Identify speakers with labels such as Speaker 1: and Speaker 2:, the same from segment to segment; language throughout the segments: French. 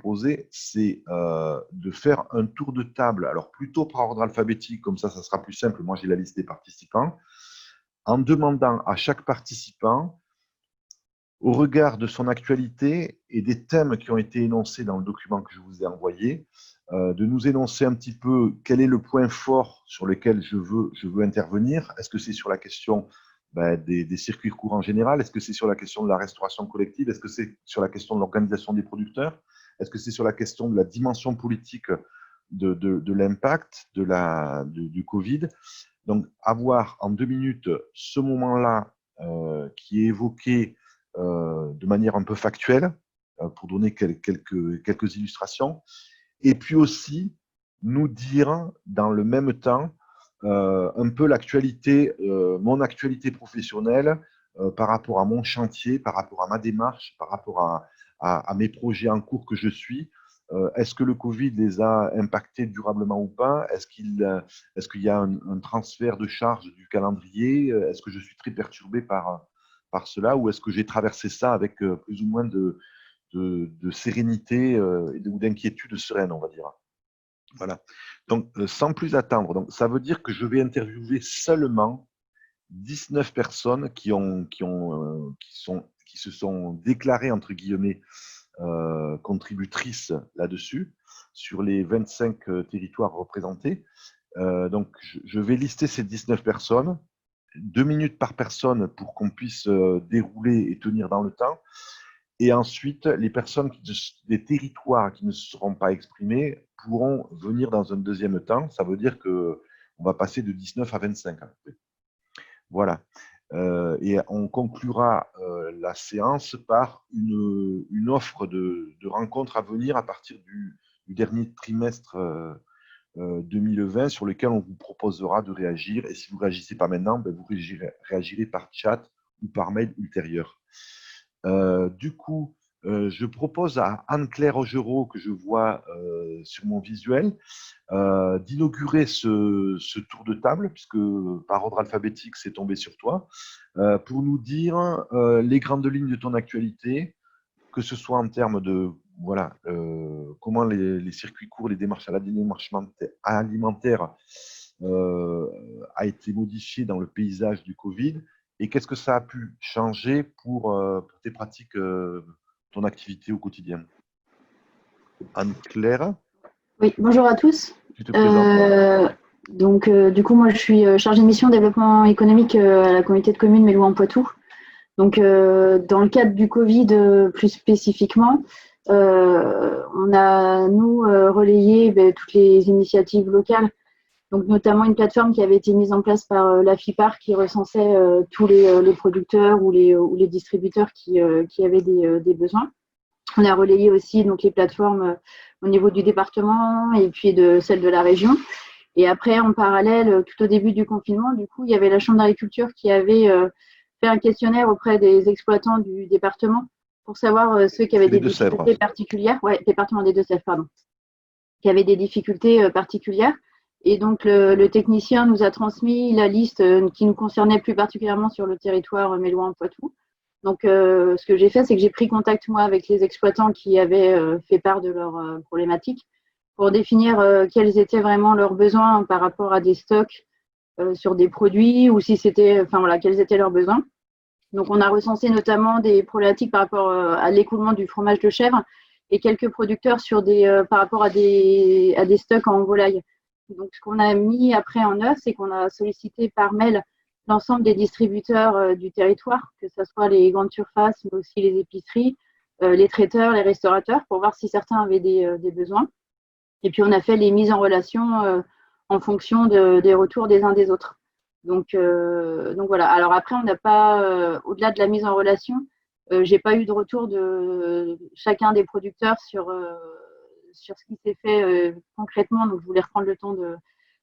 Speaker 1: proposer, c'est de faire un tour de table, alors plutôt par ordre alphabétique, comme ça sera plus simple. Moi, j'ai la liste des participants, en demandant à chaque participant, au regard de son actualité et des thèmes qui ont été énoncés dans le document que je vous ai envoyé, de nous énoncer un petit peu quel est le point fort sur lequel je veux intervenir. Est-ce que c'est sur la question des circuits courts en général? Est-ce que c'est sur la question de la restauration collective? Est-ce que c'est sur la question de l'organisation des producteurs? Est-ce que c'est sur la question de la dimension politique de l'impact du Covid? Donc, avoir en 2 minutes ce moment-là qui est évoqué de manière un peu factuelle, pour donner quelques illustrations, et puis aussi nous dire dans le même temps un peu l'actualité, mon actualité professionnelle par rapport à mon chantier, par rapport à ma démarche, par rapport à mes projets en cours que je suis. Est-ce que le Covid les a impactés durablement ou pas? Est-ce qu'il y a un transfert de charge du calendrier? Est-ce que je suis très perturbé par cela, ou est-ce que j'ai traversé ça avec plus ou moins de sérénité ou d'inquiétude sereine, on va dire. Voilà. Donc, sans plus attendre, donc, ça veut dire que je vais interviewer seulement 19 personnes qui se sont déclarées, entre guillemets, contributrices là-dessus, sur les 25 territoires représentés. Donc, je vais lister ces 19 personnes, 2 minutes par personne pour qu'on puisse dérouler et tenir dans le temps. Et ensuite, les personnes des territoires qui ne seront pas exprimés pourront venir dans un deuxième temps. Ça veut dire qu'on va passer de 19 à 25. Voilà. Et on conclura la séance par une offre de rencontre à venir à partir du dernier trimestre 2020, sur lequel on vous proposera de réagir. Et si vous ne réagissez pas maintenant, vous réagirez par chat ou par mail ultérieur. Du coup, je propose à Anne-Claire Augereau, que je vois sur mon visuel, d'inaugurer ce tour de table, puisque par ordre alphabétique, c'est tombé sur toi, pour nous dire les grandes lignes de ton actualité, que ce soit en termes de comment les circuits courts, les démarches alimentaires a été modifié dans le paysage du Covid, et qu'est-ce que ça a pu changer pour tes pratiques, ton activité au quotidien. Anne-Claire?
Speaker 2: Oui, bonjour à tous.
Speaker 1: Tu te présentes.
Speaker 2: Donc, du coup, moi, je suis chargée de mission développement économique à la communauté de communes Mélouin-Poitou. Donc, dans le cadre du Covid, plus spécifiquement, on a, nous, relayé toutes les initiatives locales, donc notamment une plateforme qui avait été mise en place par la FIPAR, qui recensait tous les producteurs ou les distributeurs qui avaient des besoins. On a relayé aussi donc les plateformes au niveau du département et puis de celle de la région. Et après, en parallèle, tout au début du confinement, du coup, il y avait la Chambre d'agriculture qui avait fait un questionnaire auprès des exploitants du département pour savoir ceux qui avaient des difficultés particulières. Ouais, département des Deux-Sèvres, pardon. Qui avaient des difficultés particulières. Et donc, le technicien nous a transmis la liste qui nous concernait plus particulièrement sur le territoire Mélouin-Poitou. Donc, ce que j'ai fait, c'est que j'ai pris contact, moi, avec les exploitants qui avaient fait part de leurs problématiques pour définir quels étaient vraiment leurs besoins par rapport à des stocks sur des produits, ou si c'était, enfin voilà, quels étaient leurs besoins. Donc, on a recensé notamment des problématiques par rapport à l'écoulement du fromage de chèvre et quelques producteurs sur par rapport à des stocks en volaille. Donc, ce qu'on a mis après en œuvre, c'est qu'on a sollicité par mail l'ensemble des distributeurs du territoire, que ce soit les grandes surfaces, mais aussi les épiceries, les traiteurs, les restaurateurs, pour voir si certains avaient des besoins. Et puis, on a fait les mises en relation en fonction des retours des uns des autres. Donc voilà. Alors après, on n'a pas, au-delà de la mise en relation, j'ai pas eu de retour de chacun des producteurs sur ce qui s'est fait concrètement. Donc, je voulais reprendre le temps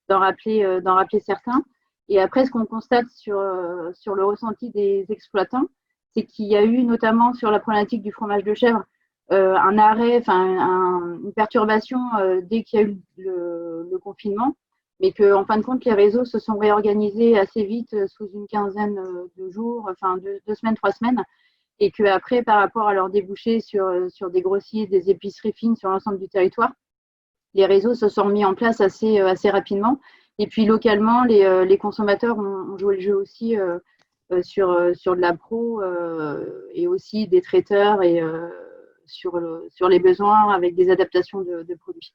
Speaker 2: d'en rappeler certains. Et après, ce qu'on constate sur le ressenti des exploitants, c'est qu'il y a eu, notamment sur la problématique du fromage de chèvre, un arrêt, une perturbation dès qu'il y a eu le confinement, mais qu'en fin de compte, les réseaux se sont réorganisés assez vite sous une quinzaine de jours, 2 semaines, 3 semaines, et qu'après, par rapport à leur débouché sur des grossiers, des épiceries fines sur l'ensemble du territoire, les réseaux se sont mis en place assez rapidement. Et puis localement, les consommateurs ont joué le jeu aussi sur de la pro et aussi des traiteurs et sur les besoins avec des adaptations de produits.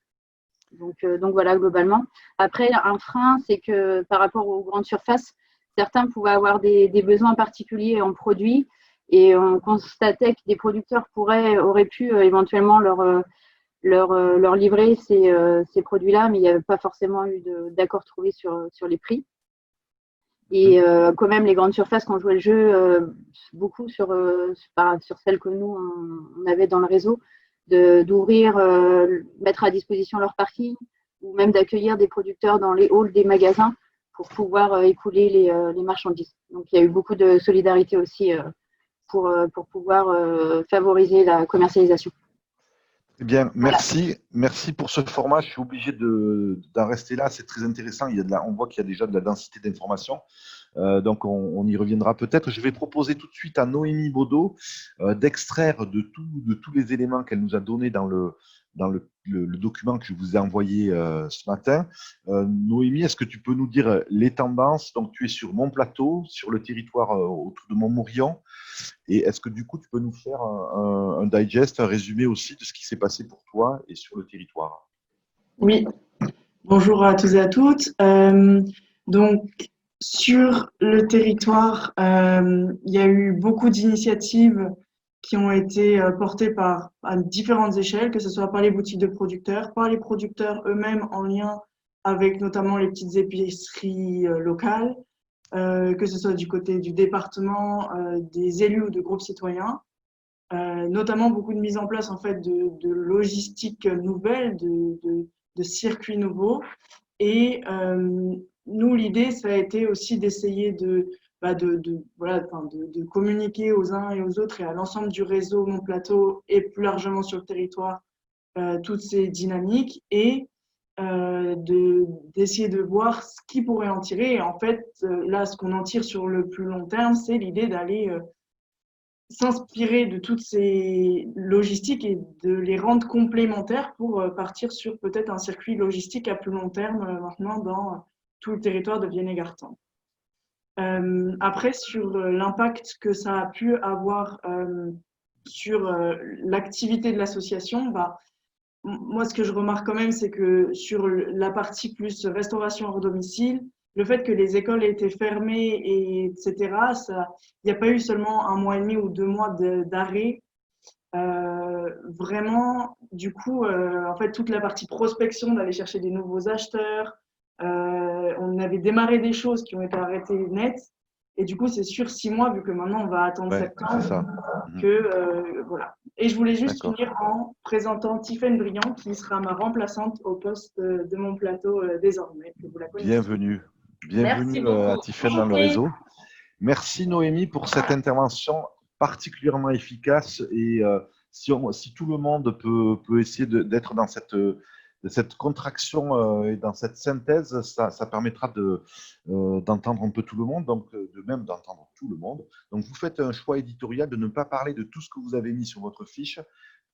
Speaker 2: Donc voilà, globalement. Après, un frein, c'est que par rapport aux grandes surfaces, certains pouvaient avoir des besoins particuliers en produits et on constatait que des producteurs auraient pu éventuellement leur livrer ces produits-là, mais il n'y avait pas forcément eu d'accord trouvé sur les prix. Et quand même, les grandes surfaces qui ont joué le jeu, beaucoup sur celles que nous, on avait dans le réseau, d'ouvrir, mettre à disposition leur parking ou même d'accueillir des producteurs dans les halls des magasins pour pouvoir écouler les marchandises. Donc, il y a eu beaucoup de solidarité aussi pour pouvoir favoriser la commercialisation.
Speaker 1: Eh bien, merci. Merci pour ce format. Je suis obligé d'en rester là. C'est très intéressant. On voit qu'il y a déjà de la densité d'informations. Donc, on y reviendra peut-être. Je vais proposer tout de suite à Noémie Baudot d'extraire de tous les éléments qu'elle nous a donnés dans le document que je vous ai envoyé ce matin. Noémie, est-ce que tu peux nous dire les tendances? Donc, tu es sur mon plateau, sur le territoire autour de Montmorillon. Et est-ce que du coup, tu peux nous faire un digest, un résumé aussi de ce qui s'est passé pour toi et sur le territoire?
Speaker 3: Oui, bonjour à tous et à toutes. Donc, sur le territoire, il y a eu beaucoup d'initiatives qui ont été portées à différentes échelles, que ce soit par les boutiques de producteurs, par les producteurs eux-mêmes en lien avec notamment les petites épiceries locales, que ce soit du côté du département, des élus ou de groupes citoyens. Notamment beaucoup de mise en place en fait de logistique nouvelle, de circuits nouveaux. Et nous, l'idée, ça a été aussi d'essayer de communiquer aux uns et aux autres et à l'ensemble du réseau Mon Plateau et plus largement sur le territoire toutes ces dynamiques et d'essayer de voir ce qui pourrait en tirer. Et en fait, là, ce qu'on en tire sur le plus long terme, c'est l'idée d'aller s'inspirer de toutes ces logistiques et de les rendre complémentaires pour partir sur peut-être un circuit logistique à plus long terme maintenant dans tout le territoire de Vienne-et-Gartempe. Après, sur l'impact que ça a pu avoir sur l'activité de l'association, moi, ce que je remarque quand même, c'est que sur la partie plus restauration hors domicile, le fait que les écoles aient été fermées, etc., il n'y a pas eu seulement 1 mois et demi ou 2 mois d'arrêt. Vraiment, du coup, en fait, toute la partie prospection d'aller chercher des nouveaux acheteurs, on avait démarré des choses qui ont été arrêtées net. Et du coup, c'est sur 6 mois, vu que maintenant on va attendre septembre, que voilà. Et je voulais juste finir en présentant Tiffaine Briand, qui sera ma remplaçante au poste de mon plateau désormais. Que vous la connaissez.
Speaker 1: Bienvenue à Tiffaine dans le réseau. Merci Noémie pour cette intervention particulièrement efficace. Et si tout le monde peut essayer d'être dans cette contraction et dans cette synthèse, ça permettra d'entendre un peu tout le monde, donc de même d'entendre tout le monde. Donc vous faites un choix éditorial de ne pas parler de tout ce que vous avez mis sur votre fiche.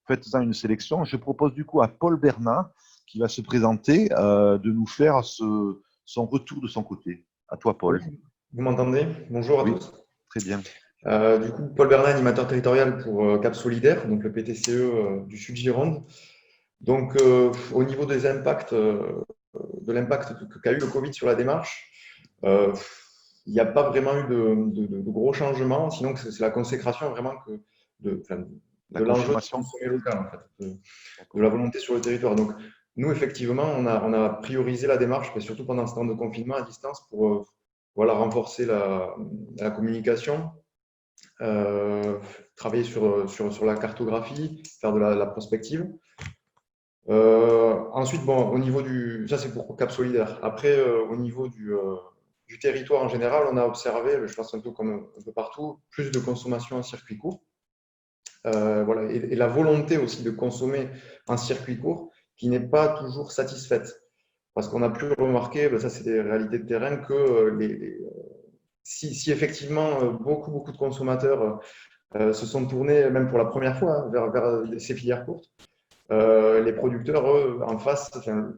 Speaker 1: Faites-en une sélection. Je propose du coup à Paul Bernat, qui va se présenter, de nous faire son retour de son côté. À toi, Paul.
Speaker 4: Oui. Vous m'entendez? Bonjour à tous.
Speaker 1: Très bien.
Speaker 4: Du coup, Paul Bernat, animateur territorial pour Cap Solidaire, donc le PTCE du Sud Gironde. Donc, au niveau des impacts, de l'impact qu'a eu le Covid sur la démarche, il n'y a pas vraiment eu de gros changements, sinon c'est la consécration vraiment de l'enjeu de consommer local, en fait, de la volonté sur le territoire. Donc, nous, effectivement, on a priorisé la démarche, surtout pendant ce temps de confinement à distance, pour renforcer la communication, travailler sur la cartographie, faire de la prospective. Ensuite, bon, au niveau ça c'est pour Cap Solidaire. Après, au niveau du territoire en général, on a observé, je pense un peu comme un peu partout, plus de consommation en circuit court. Voilà, et la volonté aussi de consommer en circuit court qui n'est pas toujours satisfaite. Parce qu'on a pu remarquer, ça c'est des réalités de terrain, que si effectivement beaucoup de consommateurs se sont tournés, même pour la première fois, hein, vers ces filières courtes. Les producteurs, eux, en face, enfin,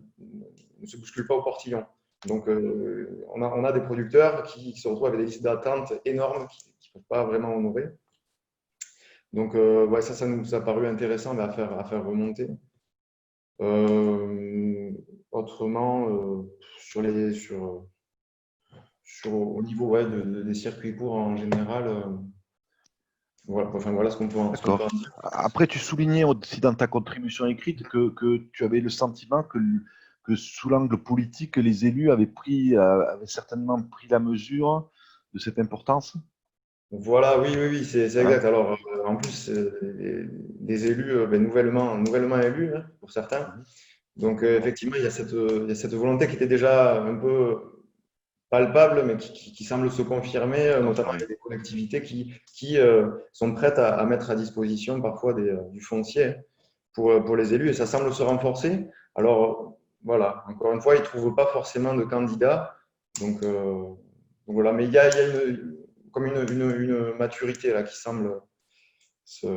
Speaker 4: ne se bousculent pas au portillon. Donc, on a des producteurs qui se retrouvent avec des listes d'attente énormes qui ne peuvent pas vraiment honorer. Donc, ouais, ça nous a paru intéressant à faire remonter. Autrement, au niveau ouais, des circuits courts en général, voilà, enfin, voilà ce qu'on peut en
Speaker 1: D'accord.
Speaker 4: dire.
Speaker 1: Après, tu soulignais aussi dans ta contribution écrite que tu avais le sentiment que sous l'angle politique, les élus avaient certainement pris la mesure de cette importance.
Speaker 4: Voilà, oui, c'est
Speaker 1: Hein?
Speaker 4: exact. Alors, en plus, des élus nouvellement élus, hein, pour certains.
Speaker 1: Mhm.
Speaker 4: Donc, effectivement, il y a cette volonté qui était déjà un peu palpable, mais qui semble se confirmer, notamment avec des collectivités qui sont prêtes à mettre à disposition parfois du foncier pour les élus, et ça semble se renforcer. Alors, voilà, encore une fois, ils ne trouvent pas forcément de candidats. Donc voilà, mais il y a comme une maturité là, qui semble se,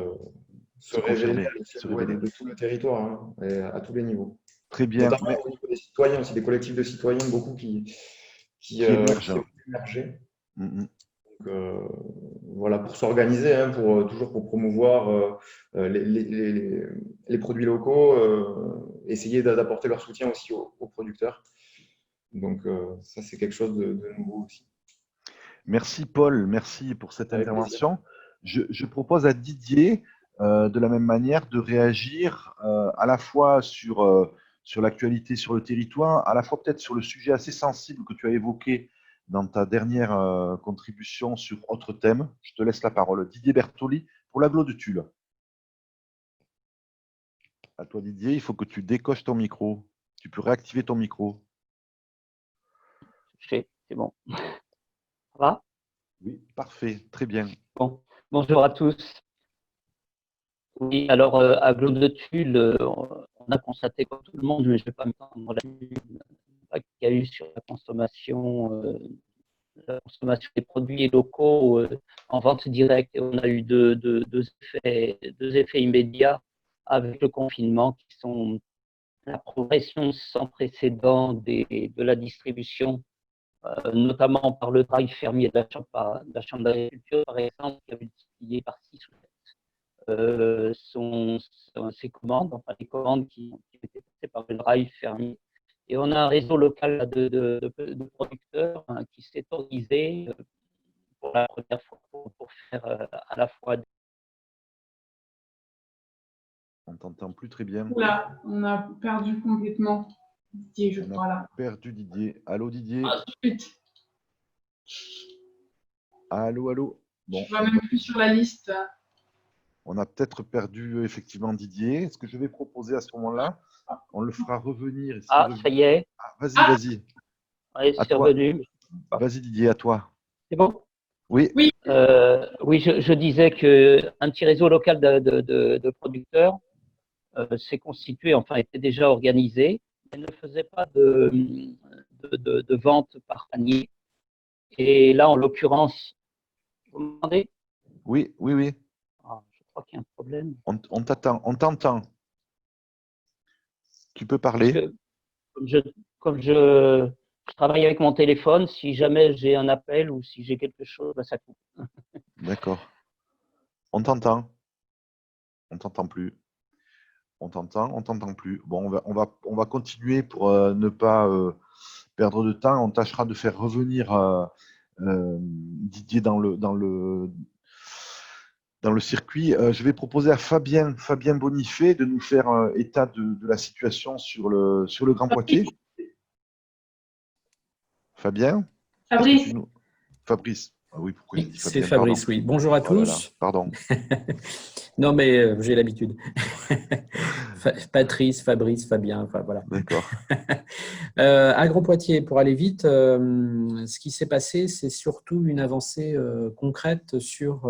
Speaker 4: se
Speaker 1: Se
Speaker 4: révéler
Speaker 1: confirmer,
Speaker 4: à
Speaker 1: se
Speaker 4: l'échelle
Speaker 1: révéler.
Speaker 4: de tout le territoire, hein, et à tous les niveaux.
Speaker 1: Très bien.
Speaker 4: Notamment au niveau des citoyens aussi, des collectifs de citoyens, beaucoup
Speaker 1: Qui émerge.
Speaker 4: ont émergé.
Speaker 1: Mhm.
Speaker 4: Donc, voilà, pour s'organiser, hein, toujours pour promouvoir les produits locaux, essayer d'apporter leur soutien aussi aux producteurs. Donc, ça, c'est quelque chose de nouveau aussi.
Speaker 1: Merci Paul, merci pour cette
Speaker 4: Avec plaisir.
Speaker 1: intervention. Je propose à Didier, de la même manière, de réagir à la fois sur l'actualité sur le territoire, à la fois peut-être sur le sujet assez sensible que tu as évoqué dans ta dernière contribution sur autre thème. Je te laisse la parole. Didier Bertoli pour l'agglo de Tulle. À toi Didier, il faut que tu décoches ton micro. Tu peux réactiver ton micro.
Speaker 5: C'est bon. Ça va?
Speaker 1: Oui, parfait, très bien.
Speaker 5: Bon. Bonjour à tous. Oui, alors à Globe de Tulle, on a constaté comme tout le monde, mais je ne vais pas me prendre qu'il y a eu sur la consommation des produits locaux en vente directe. Et on a eu deux effets immédiats avec le confinement qui sont la progression sans précédent de la distribution, notamment par le drive fermier de la Chambre d'agriculture, par exemple, qui a multiplié par 6 ou 7 ses commandes, enfin les commandes qui étaient passées par le drive fermier. Et on a un réseau local de producteurs qui s'est organisé pour la première fois pour faire à la fois.
Speaker 1: On t'entend plus très bien.
Speaker 6: Oula, on a perdu complètement Didier, je crois là.
Speaker 1: Perdu Didier. Allô Didier.
Speaker 6: Ah, tout de suite.
Speaker 1: Allô, allô. Bon,
Speaker 6: Je ne vois même plus sur la liste.
Speaker 1: on a peut-être perdu effectivement Didier. Ce que je vais proposer à ce moment-là, on le fera revenir.
Speaker 5: Ah, ça y est.
Speaker 1: Vas-y,
Speaker 6: Ah
Speaker 1: vas-y.
Speaker 5: Ouais, c'est revenu.
Speaker 1: Vas-y Didier, à toi.
Speaker 5: C'est bon?
Speaker 1: Oui.
Speaker 6: Oui.
Speaker 5: Oui, je disais qu'un petit réseau local de producteurs s'est constitué, enfin était déjà organisé, mais ne faisait pas de vente par panier. Et là, en l'occurrence, vous m'entendez?
Speaker 1: Oui.
Speaker 5: Ah, je crois qu'il y a un problème.
Speaker 1: On t'entend. Tu peux parler.
Speaker 5: Comme je travaille avec mon téléphone, si jamais j'ai un appel ou si j'ai quelque chose, ben ça coupe.
Speaker 1: D'accord. On t'entend. On t'entend plus. On t'entend plus. Bon, on va continuer pour ne pas perdre de temps. On tâchera de faire revenir Didier dans le circuit. Je vais proposer à Fabien Bonifay de nous faire état de la situation sur le Grand Poitiers. Fabien?
Speaker 6: Fabrice.
Speaker 1: Fabrice. Ah oui, pourquoi j'ai dit Fabien?
Speaker 7: C'est Fabrice,
Speaker 1: pardon.
Speaker 7: oui. Bonjour à tous.
Speaker 1: Là, pardon.
Speaker 7: Non, mais j'ai l'habitude. Patrice, Fabrice, Fabien, enfin voilà.
Speaker 1: D'accord.
Speaker 7: Agro-Poitiers, pour aller vite, ce qui s'est passé, c'est surtout une avancée concrète sur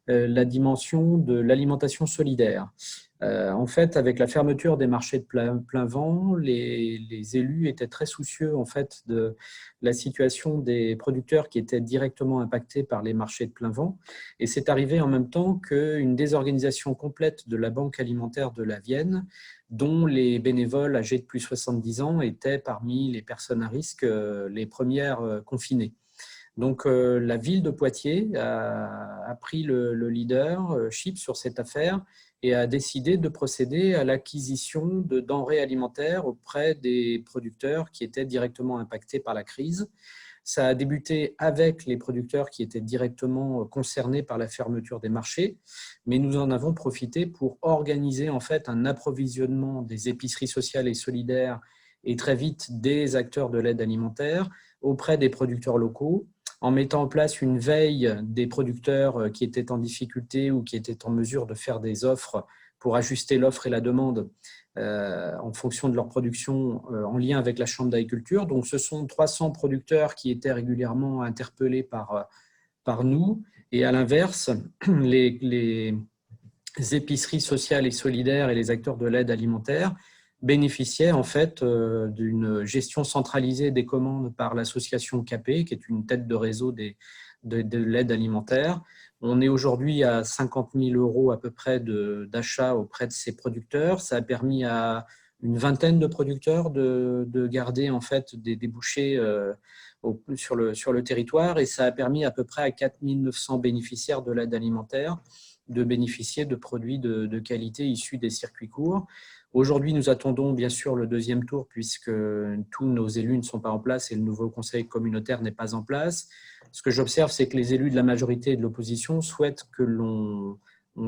Speaker 7: la dimension de l'alimentation solidaire. En fait, avec la fermeture des marchés de plein vent, les élus étaient très soucieux en fait, de la situation des producteurs qui étaient directement impactés par les marchés de plein vent. Et c'est arrivé en même temps qu'une désorganisation complète de la Banque alimentaire de la Vienne, dont les bénévoles âgés de plus de 70 ans étaient parmi les personnes à risque les premières confinées. Donc, la ville de Poitiers a pris le leadership sur cette affaire et a décidé de procéder à l'acquisition de denrées alimentaires auprès des producteurs qui étaient directement impactés par la crise. Ça a débuté avec les producteurs qui étaient directement concernés par la fermeture des marchés, mais nous en avons profité pour organiser en fait un approvisionnement des épiceries sociales et solidaires et très vite des acteurs de l'aide alimentaire auprès des producteurs locaux, en mettant en place une veille des producteurs qui étaient en difficulté ou qui étaient en mesure de faire des offres pour ajuster l'offre et la demande en fonction de leur production en lien avec la Chambre d'agriculture. Donc, ce sont 300 producteurs qui étaient régulièrement interpellés par nous. Et à l'inverse, les épiceries sociales et solidaires et les acteurs de l'aide alimentaire bénéficiaient en fait d'une gestion centralisée des commandes par l'association CAPE, qui est une tête de réseau de l'aide alimentaire. On est aujourd'hui à 50 000 € à peu près d'achat auprès de ces producteurs. Ça a permis à une vingtaine de producteurs de garder en fait des débouchés sur le territoire, et ça a permis à peu près à 4 900 bénéficiaires de l'aide alimentaire de bénéficier de produits de qualité issus des circuits courts. Aujourd'hui, nous attendons bien sûr le deuxième tour puisque tous nos élus ne sont pas en place et le nouveau conseil communautaire n'est pas en place. Ce que j'observe, c'est que les élus de la majorité et de l'opposition souhaitent que l'on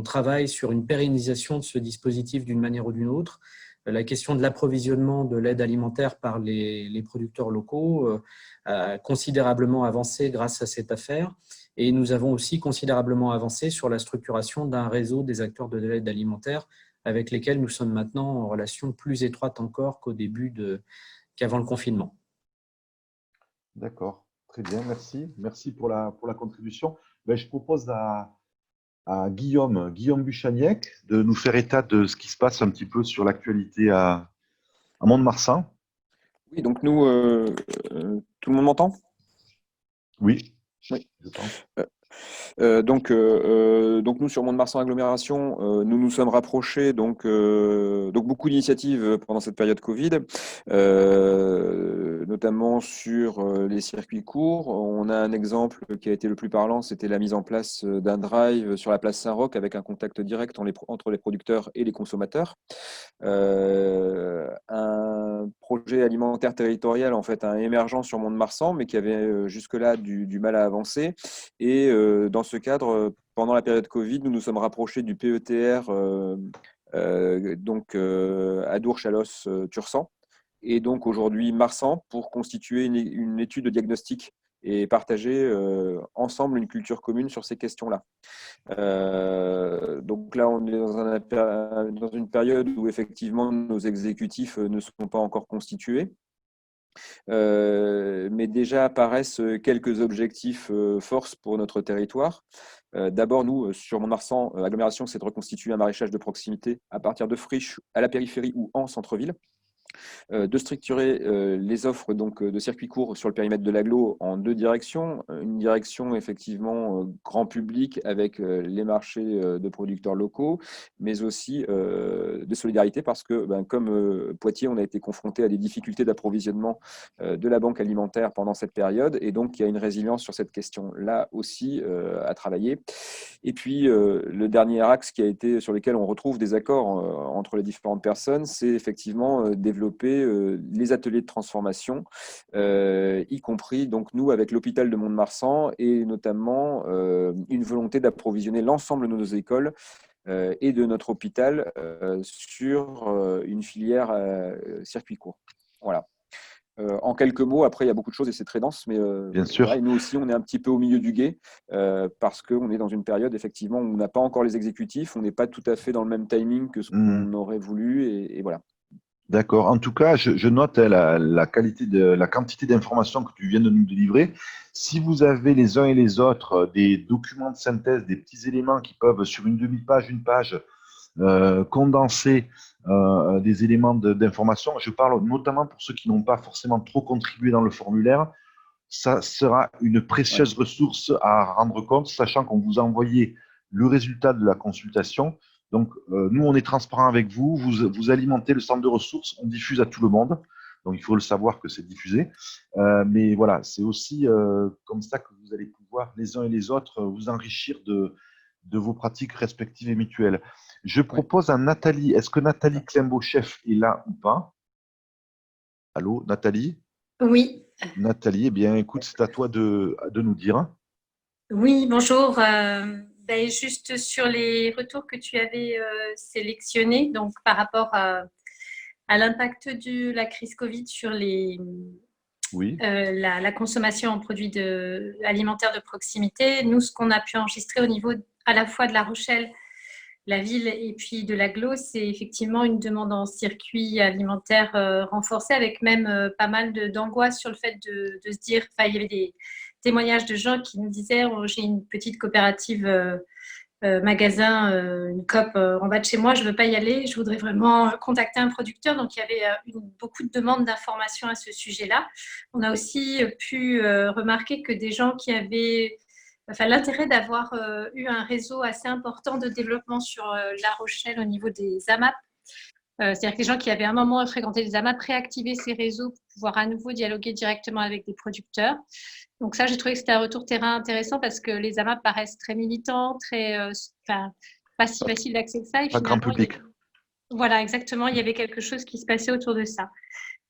Speaker 7: travaille sur une pérennisation de ce dispositif d'une manière ou d'une autre. La question de l'approvisionnement de l'aide alimentaire par les producteurs locaux a considérablement avancé grâce à cette affaire. Et nous avons aussi considérablement avancé sur la structuration d'un réseau des acteurs de l'aide alimentaire avec lesquels nous sommes maintenant en relation plus étroite encore qu'avant le confinement.
Speaker 1: D'accord, très bien, merci. Merci pour la contribution. Ben, je propose à Guillaume Buchaniec de nous faire état de ce qui se passe un petit peu sur l'actualité à Mont-de-Marsan.
Speaker 8: Oui, donc nous, tout le monde m'entend?
Speaker 1: Oui,
Speaker 8: Oui.
Speaker 1: je pense.
Speaker 8: Donc nous, sur Mont-de-Marsan Agglomération, nous nous sommes rapprochés, donc beaucoup d'initiatives pendant cette période Covid, notamment sur les circuits courts. On a un exemple qui a été le plus parlant, c'était la mise en place d'un drive sur la place Saint-Roch avec un contact direct entre les producteurs et les consommateurs. Un projet alimentaire territorial en fait émergent sur Mont-de-Marsan, mais qui avait jusque-là du mal à avancer. Et dans ce cadre, pendant la période Covid, nous nous sommes rapprochés du PETR Adour-Chalosse-Tursan, et donc aujourd'hui Marsan, pour constituer une étude de diagnostic et partager ensemble une culture commune sur ces questions-là. Donc là, on est dans une période où effectivement nos exécutifs ne sont pas encore constitués. Mais déjà apparaissent quelques objectifs forces pour notre territoire. D'abord, nous, sur Mont-de-Marsan, l'agglomération, c'est de reconstituer un maraîchage de proximité à partir de friches à la périphérie ou en centre-ville. De structurer les offres donc, de circuits courts sur le périmètre de l'agglo en deux directions. Une direction effectivement grand public avec les marchés de producteurs locaux, mais aussi de solidarité parce que comme Poitiers, on a été confronté à des difficultés d'approvisionnement de la banque alimentaire pendant cette période, et donc il y a une résilience sur cette question-là aussi à travailler. Et puis le dernier axe sur lequel on retrouve des accords entre les différentes personnes, c'est effectivement développer les ateliers de transformation, y compris donc nous avec l'hôpital de Mont-de-Marsan, et notamment une volonté d'approvisionner l'ensemble de nos écoles et de notre hôpital sur une filière circuit court. Voilà. En quelques mots, après il y a beaucoup de choses et c'est très dense, mais
Speaker 1: Bien sûr.
Speaker 8: voilà, et nous aussi on est un petit peu au milieu du gué parce qu'on est dans une période effectivement où on n'a pas encore les exécutifs, on n'est pas tout à fait dans le même timing que ce qu'on aurait voulu, et voilà.
Speaker 1: D'accord. En tout cas, je note la quantité d'informations que tu viens de nous délivrer. Si vous avez les uns et les autres des documents de synthèse, des petits éléments qui peuvent, sur une demi-page, une page, condenser des éléments d'information. Je parle notamment pour ceux qui n'ont pas forcément trop contribué dans le formulaire. Ça sera une précieuse ressource à rendre compte, sachant qu'on vous a envoyé le résultat de la consultation. Donc, nous, on est transparent avec vous. Vous alimentez le centre de ressources. On diffuse à tout le monde. Donc, il faut le savoir que c'est diffusé. Mais voilà, c'est aussi comme ça que vous allez pouvoir, les uns et les autres, vous enrichir de vos pratiques respectives et mutuelles. Je propose à Nathalie. Est-ce que Nathalie Clembeau-Chef est là ou pas? Allô, Nathalie?
Speaker 9: Oui.
Speaker 1: Nathalie, eh bien, écoute, c'est à toi de nous dire.
Speaker 9: Oui, bonjour. Juste sur les retours que tu avais sélectionnés, donc par rapport à l'impact de la crise Covid sur la consommation en produits alimentaires de proximité, nous, ce qu'on a pu enregistrer au niveau à la fois de La Rochelle, la ville et puis de l'agglo, c'est effectivement une demande en circuit alimentaire renforcée, avec même pas mal d'angoisse sur le fait de se dire, il y avait des témoignages de gens qui nous disaient j'ai une petite coopérative magasin, une coop en bas de chez moi, je ne veux pas y aller, je voudrais vraiment contacter un producteur. Donc, il y avait beaucoup de demandes d'informations à ce sujet-là. On a aussi pu remarquer que des gens qui avaient l'intérêt d'avoir eu un réseau assez important de développement sur La Rochelle au niveau des AMAP. C'est-à-dire que les gens qui avaient à un moment fréquenté les AMAP réactivaient ces réseaux pour pouvoir à nouveau dialoguer directement avec des producteurs. Donc ça, j'ai trouvé que c'était un retour terrain intéressant parce que les AMAP paraissent très militants, pas si facile d'accès que ça. Et
Speaker 1: pas grand public.
Speaker 9: Voilà, exactement. Il y avait quelque chose qui se passait autour de ça.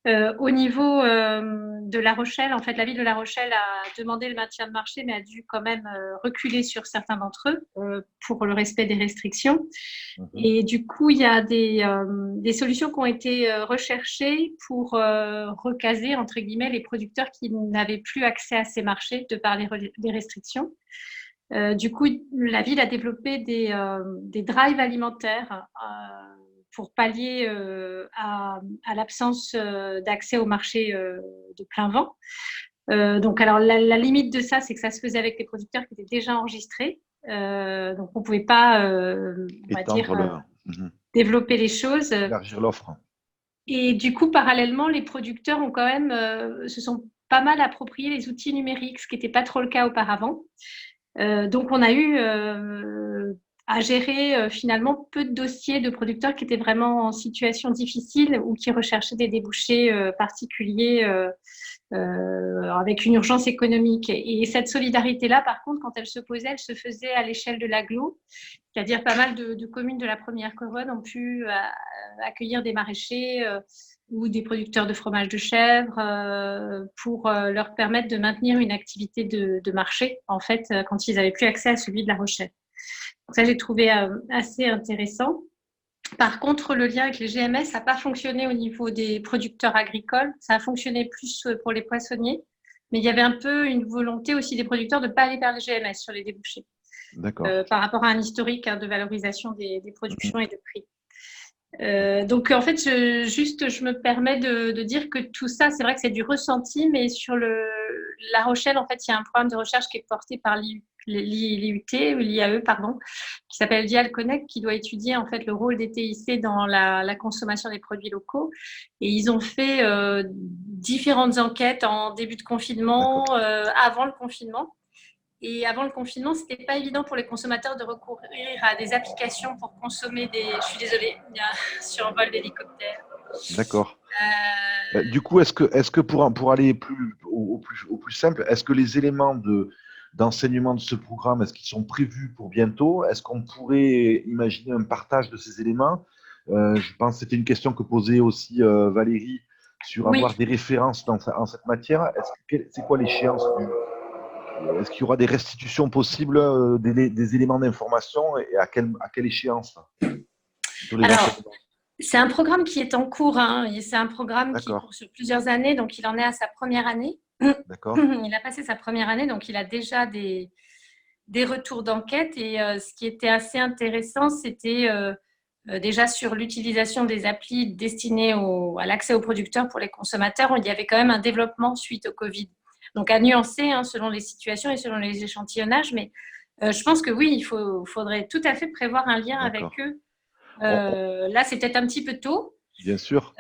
Speaker 9: Au niveau de La Rochelle, en fait, la ville de La Rochelle a demandé le maintien de marché, mais a dû quand même reculer sur certains d'entre eux pour le respect des restrictions. Et du coup, il y a des solutions qui ont été recherchées pour recaser, entre guillemets, les producteurs qui n'avaient plus accès à ces marchés de par les restrictions. Du coup, la ville a développé des drives alimentaires pour pallier à l'absence d'accès au marché de plein vent. Donc, alors, la limite de ça, c'est que ça se faisait avec des producteurs qui étaient déjà enregistrés. Donc, on ne pouvait pas, développer les choses.
Speaker 1: Élargir l'offre.
Speaker 9: Et du coup, parallèlement, les producteurs ont quand même, se sont pas mal appropriés les outils numériques, ce qui n'était pas trop le cas auparavant. Donc, on a eu à gérer finalement peu de dossiers de producteurs qui étaient vraiment en situation difficile ou qui recherchaient des débouchés particuliers avec une urgence économique. Et cette solidarité-là, par contre, quand elle se posait, elle se faisait à l'échelle de l'agglo, c'est-à-dire pas mal de communes de la première couronne ont pu accueillir des maraîchers ou des producteurs de fromage de chèvre pour leur permettre de maintenir une activité de marché, en fait, quand ils n'avaient plus accès à celui de La Rochelle. Donc ça, j'ai trouvé assez intéressant. Par contre, le lien avec les GMS n'a pas fonctionné au niveau des producteurs agricoles. Ça a fonctionné plus pour les poissonniers. Mais il y avait un peu une volonté aussi des producteurs de ne pas aller vers les GMS sur les débouchés.
Speaker 1: D'accord.
Speaker 9: Par rapport à un historique de valorisation des productions et de prix. Donc, en fait, je me permets de dire que tout ça, c'est vrai que c'est du ressenti, mais sur La Rochelle, en fait, il y a un programme de recherche qui est porté par l'IAE, pardon, qui s'appelle Dial Connect, qui doit étudier en fait le rôle des TIC dans la consommation des produits locaux. Et ils ont fait différentes enquêtes en début de confinement, avant le confinement. Et avant le confinement, ce n'était pas évident pour les consommateurs de recourir à des applications pour consommer Je suis désolée, il y a un survol d'hélicoptère.
Speaker 1: D'accord. Du coup, est-ce que pour aller au plus simple, est-ce que les éléments d'enseignement de ce programme, est-ce qu'ils sont prévus pour bientôt? Est-ce qu'on pourrait imaginer un partage de ces éléments? Je pense que c'était une question que posait aussi Valérie sur avoir des références en cette matière. C'est quoi l'échéance Est-ce qu'il y aura des restitutions possibles des éléments d'information et à quelle échéance?
Speaker 9: Alors, c'est un programme qui est en cours. C'est un programme qui court sur plusieurs années, donc il en est à sa première année.
Speaker 1: D'accord.
Speaker 9: Il a passé sa première année, donc il a déjà des retours d'enquête. Et ce qui était assez intéressant, c'était déjà sur l'utilisation des applis destinées à l'accès aux producteurs pour les consommateurs. Il y avait quand même un développement suite au Covid. Donc, à nuancer selon les situations et selon les échantillonnages. Mais je pense que oui, il faudrait tout à fait prévoir un lien avec eux Là, c'est peut-être un petit peu tôt.
Speaker 1: Bien sûr.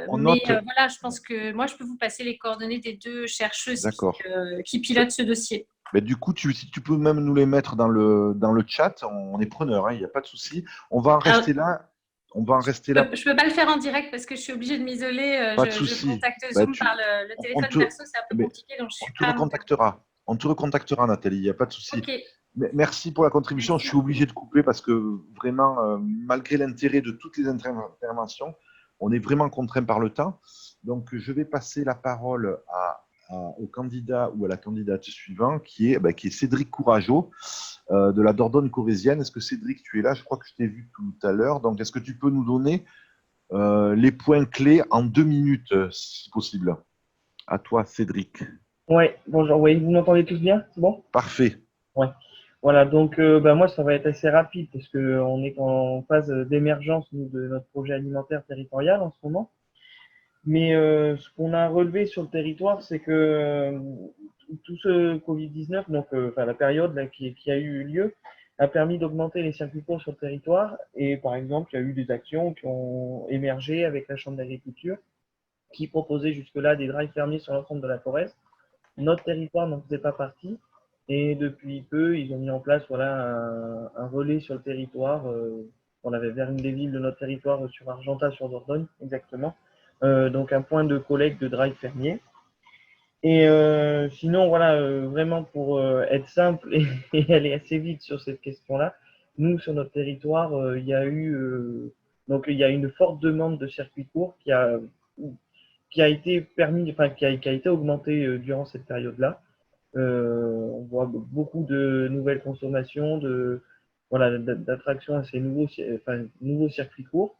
Speaker 1: On
Speaker 9: Mais
Speaker 1: note.
Speaker 9: voilà, je pense que moi, je peux vous passer les coordonnées des 2 chercheuses
Speaker 1: D'accord.
Speaker 9: qui pilotent ce dossier.
Speaker 1: Mais du coup, si tu peux même nous les mettre dans le chat, on est preneur, hein, il n'y a pas de souci. On va en rester là. On va en rester là.
Speaker 9: Je peux pas le faire en direct parce que je suis obligée de m'isoler.
Speaker 1: Pas de
Speaker 9: Je
Speaker 1: souci.
Speaker 9: contacte
Speaker 1: Bah,
Speaker 9: Zoom par le téléphone perso, c'est un peu compliqué, donc je
Speaker 1: on
Speaker 9: suis
Speaker 1: te
Speaker 9: pas.
Speaker 1: recontactera. On te recontactera, Nathalie, il n'y a pas de souci.
Speaker 9: Ok.
Speaker 1: Merci pour la contribution.
Speaker 9: Merci.
Speaker 1: Je suis obligé de couper parce que vraiment, malgré l'intérêt de toutes les interventions, on est vraiment contraint par le temps. Donc, je vais passer la parole au candidat ou à la candidate suivant, qui est Cédric Courageau, de la Dordogne corrézienne. Est-ce que Cédric, tu es là? Je crois que je t'ai vu tout à l'heure. Donc, est-ce que tu peux nous donner les points clés en 2 minutes, si possible? À toi, Cédric.
Speaker 10: Oui, bonjour. Oui, vous m'entendez tous bien? C'est bon?
Speaker 1: Parfait.
Speaker 10: Ouais. Voilà, donc moi, ça va être assez rapide parce qu'on est en phase d'émergence de notre projet alimentaire territorial en ce moment. Mais ce qu'on a relevé sur le territoire, c'est que tout ce Covid-19, donc la période là, qui a eu lieu, a permis d'augmenter les circuits courts sur le territoire. Et par exemple, il y a eu des actions qui ont émergé avec la Chambre d'agriculture qui proposait jusque-là des drives fermiers sur l'ensemble de la forêt. Notre territoire n'en faisait pas partie. Et depuis peu, ils ont mis en place un relais sur le territoire. On avait vers une des villes de notre territoire, sur Argentat, sur Dordogne, exactement. Donc un point de collecte de drive fermier. Et sinon, voilà, vraiment pour être simple et aller assez vite sur cette question-là, nous, sur notre territoire, il y a une forte demande de circuits courts qui a été augmentée durant cette période-là. On voit beaucoup de nouvelles consommations, d'attractions à ces nouveaux circuits courts.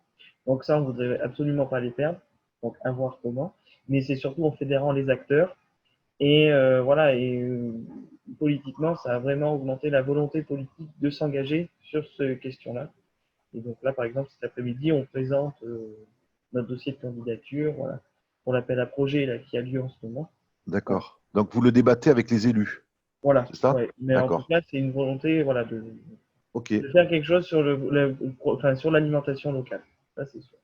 Speaker 10: Donc ça, on ne voudrait absolument pas les perdre. Donc à voir comment. Mais c'est surtout en fédérant les acteurs. Et politiquement, ça a vraiment augmenté la volonté politique de s'engager sur ces questions-là. Et donc là, par exemple, cet après-midi, on présente notre dossier de candidature pour l'appel à projet là, qui a lieu en ce moment.
Speaker 1: D'accord. Donc, vous le débattez avec les élus.
Speaker 10: Voilà.
Speaker 1: C'est ça?
Speaker 10: Ouais. Mais en tout cas, c'est une volonté de faire quelque chose sur sur l'alimentation locale. Ça, c'est sûr.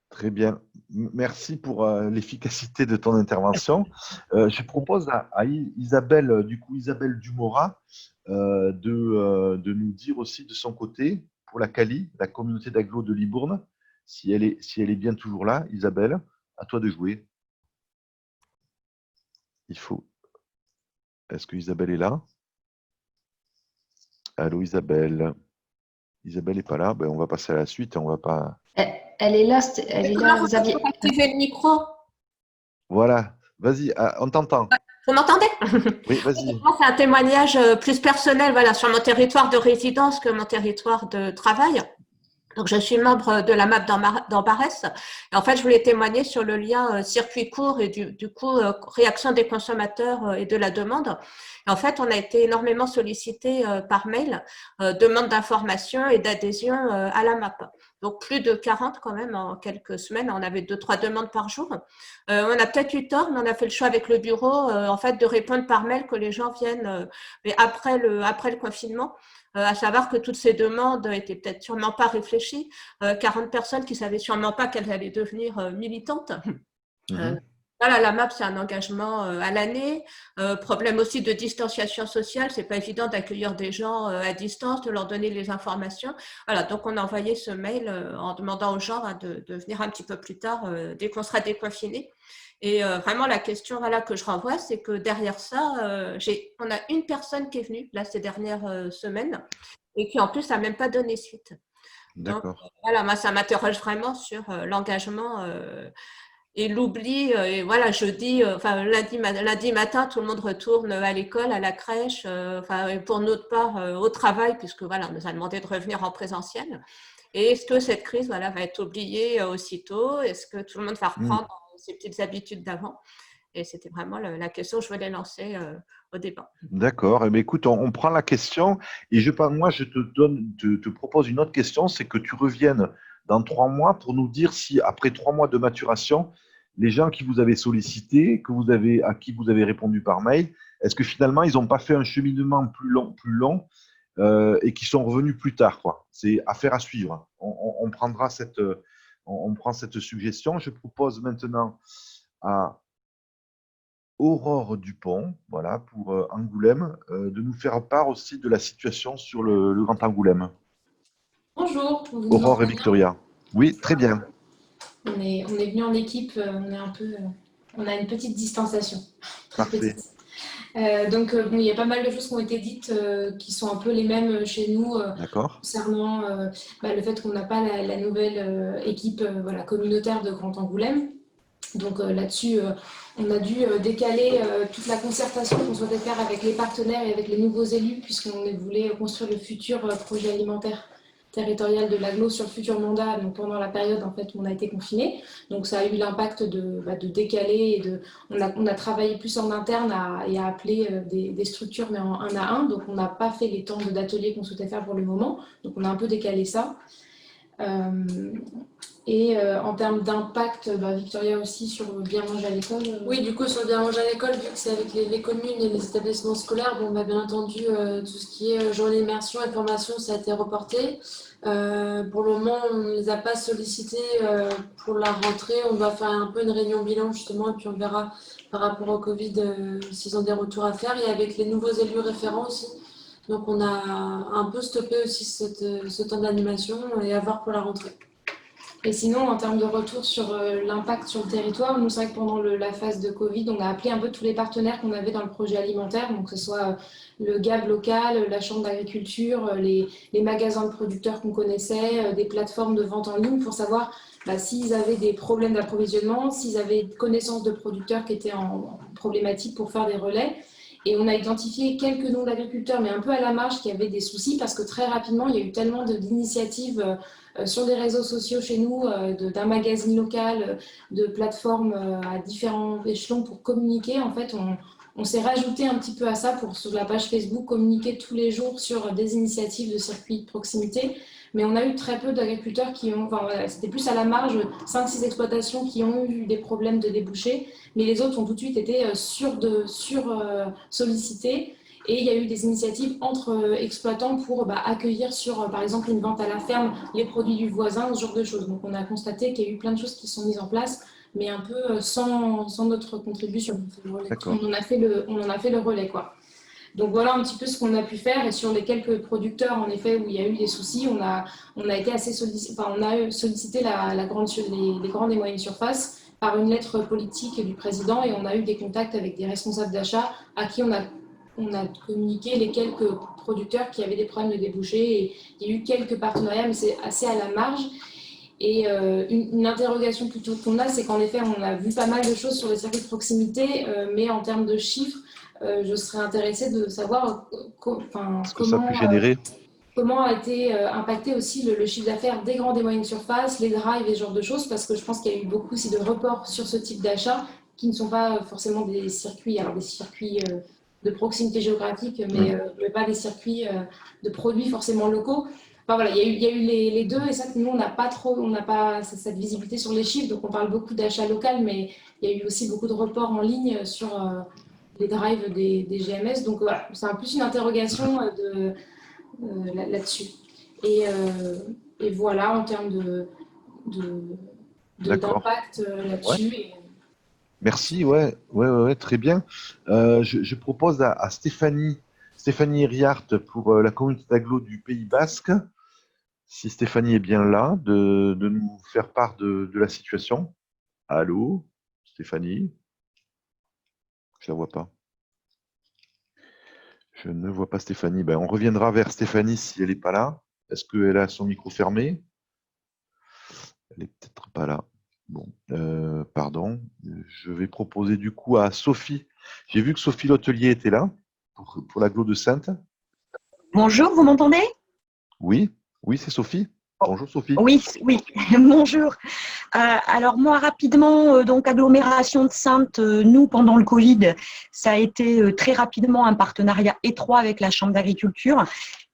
Speaker 1: Très bien. Merci pour l'efficacité de ton intervention. Je propose à Isabelle, Isabelle Dumora, de nous dire aussi de son côté, pour la CALI, la communauté d'agglo de Libourne, si elle est bien toujours là. Isabelle, à toi de jouer. Est-ce que Isabelle est là? Allô, Isabelle. Isabelle n'est pas là. Ben, on va passer à la suite. On va pas.
Speaker 11: Elle est là, vous aviez activé le micro.
Speaker 1: Voilà, vas-y, on t'entend.
Speaker 11: Vous m'entendez?
Speaker 1: Oui, vas-y.
Speaker 11: Moi, c'est un témoignage plus personnel, sur mon territoire de résidence que mon territoire de travail. Donc, je suis membre de la MAP d'Ambarès. Et en fait, je voulais témoigner sur le lien circuit court et du coup, réaction des consommateurs et de la demande. Et en fait, on a été énormément sollicité par mail, demande d'information et d'adhésion à la MAP. Donc, plus de 40 quand même en quelques semaines. On avait 2-3 demandes par jour. On a peut-être eu tort, mais on a fait le choix avec le bureau en fait, de répondre par mail que les gens viennent mais après le confinement. À savoir que toutes ces demandes étaient peut-être sûrement pas réfléchies. 40 personnes qui savaient sûrement pas qu'elles allaient devenir militantes. La MAP, c'est un engagement à l'année. Problème aussi de distanciation sociale. C'est pas évident d'accueillir des gens à distance, de leur donner les informations. Voilà, donc on a envoyé ce mail en demandant aux gens de venir un petit peu plus tard dès qu'on sera déconfiné. Et vraiment, la question que je renvoie, c'est que derrière ça, on a une personne qui est venue là, ces dernières semaines et qui, en plus, n'a même pas donné suite.
Speaker 1: D'accord.
Speaker 11: Donc, moi, ça m'interroge vraiment sur l'engagement et l'oubli. Et voilà, lundi matin, tout le monde retourne à l'école, à la crèche, pour notre part, au travail, puisque on nous a demandé de revenir en présentiel. Et est-ce que cette crise va être oubliée aussitôt? Est-ce que tout le monde va reprendre ses petites habitudes d'avant? Et c'était vraiment la question que je voulais lancer au débat.
Speaker 1: D'accord. Eh bien, écoute, on prend la question et moi, je te propose une autre question, c'est que tu reviennes dans 3 mois pour nous dire si, après 3 mois de maturation, les gens qui vous avez sollicités, à qui vous avez répondu par mail, est-ce que finalement, ils n'ont pas fait un cheminement plus long et qui sont revenus plus tard, quoi. C'est affaire à suivre. On prend cette suggestion. Je propose maintenant à Aurore Dupont, voilà, pour Angoulême, de nous faire part aussi de la situation sur le Grand Angoulême.
Speaker 12: Bonjour.
Speaker 1: Aurore et Victoria. Oui, très bien.
Speaker 12: On est venu en équipe, on a une petite distanciation.
Speaker 1: Parfait.
Speaker 12: Donc, il y a pas mal de choses qui ont été dites qui sont un peu les mêmes chez nous concernant le fait qu'on n'a pas la nouvelle équipe communautaire de Grand Angoulême. Donc là-dessus, on a dû décaler toute la concertation qu'on souhaitait faire avec les partenaires et avec les nouveaux élus, puisqu'on voulait construire le futur projet alimentaire territorial de l'Agglo sur le futur mandat, donc pendant la période en fait où on a été confiné. Donc ça a eu l'impact de décaler, on a travaillé plus en interne et à appeler des structures, mais en un à un. Donc on n'a pas fait les temps d'ateliers qu'on souhaitait faire pour le moment. Donc on a un peu décalé ça. En termes d'impact, Victoria aussi sur le bien manger à l'école.
Speaker 13: Oui, du coup sur le bien manger à l'école, vu que c'est avec les communes et les établissements scolaires, bien entendu tout ce qui est journée d'immersion et formation, ça a été reporté. Pour le moment, on ne les a pas sollicités pour la rentrée. On va faire un peu une réunion bilan justement, et puis on verra par rapport au Covid s'ils ont des retours à faire. Et avec les nouveaux élus référents aussi. Donc on a un peu stoppé aussi ce temps d'animation et à voir pour la rentrée.
Speaker 12: Et sinon, en termes de retour sur l'impact sur le territoire, nous, c'est vrai que pendant la phase de Covid, on a appelé un peu tous les partenaires qu'on avait dans le projet alimentaire, donc que ce soit le GAB local, la chambre d'agriculture, les magasins de producteurs qu'on connaissait, des plateformes de vente en ligne, pour savoir s'ils avaient des problèmes d'approvisionnement, s'ils avaient connaissance de producteurs qui étaient en problématique pour faire des relais. Et on a identifié quelques noms d'agriculteurs, mais un peu à la marge, qui avaient des soucis, parce que très rapidement, il y a eu tellement d'initiatives sur les réseaux sociaux chez nous, d'un magazine local, de plateformes à différents échelons pour communiquer. En fait, on s'est rajouté un petit peu à ça pour, sur la page Facebook, communiquer tous les jours sur des initiatives de circuits de proximité. Mais on a eu très peu d'agriculteurs qui ont, c'était plus à la marge, 5-6 exploitations qui ont eu des problèmes de débouchés, mais les autres ont tout de suite été sollicités. Et il y a eu des initiatives entre exploitants pour accueillir sur, par exemple, une vente à la ferme, les produits du voisin, ce genre de choses. Donc on a constaté qu'il y a eu plein de choses qui sont mises en place, mais un peu sans notre contribution. On en a fait le relais, quoi. Donc voilà un petit peu ce qu'on a pu faire, et sur les quelques producteurs en effet où il y a eu des soucis, on a été assez sollicité, on a sollicité les grandes et moyennes surfaces par une lettre politique du président, et on a eu des contacts avec des responsables d'achat à qui on a communiqué les quelques producteurs qui avaient des problèmes de débouchés, et il y a eu quelques partenariats, mais c'est assez à la marge. Et une interrogation plutôt qu'on a, c'est qu'en effet on a vu pas mal de choses sur les circuits de proximité, mais en termes de chiffres, je serais intéressée de savoir comment a été impacté aussi le chiffre d'affaires des grandes et moyennes surfaces, les drives et ce genre de choses, parce que je pense qu'il y a eu beaucoup aussi de reports sur ce type d'achat qui ne sont pas forcément des circuits, des circuits de proximité géographique, mais pas des circuits de produits forcément locaux. Il y a eu les deux, et ça, nous, on n'a pas cette visibilité sur les chiffres, donc on parle beaucoup d'achats local, mais il y a eu aussi beaucoup de reports en ligne sur les drives des GMS. Donc voilà, c'est un plus une interrogation là-dessus. Et voilà, en termes d'impact là-dessus.
Speaker 1: Ouais. Merci, ouais, très bien. Je propose à Stéphanie Riart pour la communauté d'agglo du Pays Basque, si Stéphanie est bien là, de nous faire part de la situation. Allô, Stéphanie? Je ne la vois pas. Je ne vois pas Stéphanie. On reviendra vers Stéphanie si elle n'est pas là. Est-ce qu'elle a son micro fermé? Elle n'est peut-être pas là. Bon, pardon. Je vais proposer du coup à Sophie. J'ai vu que Sophie Lotelier était là pour l'agglo de Saintes.
Speaker 14: Bonjour, vous m'entendez?
Speaker 1: Oui, c'est Sophie. Bonjour Sophie.
Speaker 14: Oui, bonjour. Alors moi rapidement, donc agglomération de Saintes, nous pendant le Covid, ça a été très rapidement un partenariat étroit avec la Chambre d'agriculture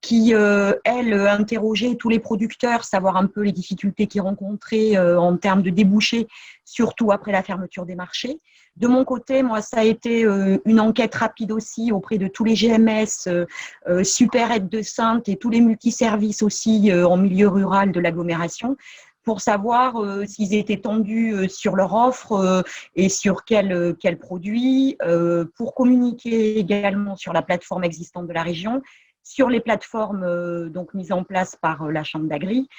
Speaker 14: qui, elle, interrogeait tous les producteurs, savoir un peu les difficultés qu'ils rencontraient en termes de débouchés, surtout après la fermeture des marchés. De mon côté, moi, ça a été une enquête rapide aussi auprès de tous les GMS, Super Aide de Saintes et tous les multiservices aussi en milieu rural de l'agglomération, pour savoir s'ils étaient tendus sur leur offre et sur quels produits, pour communiquer également sur la plateforme existante de la région, sur les plateformes donc mises en place par la Chambre d'Agri,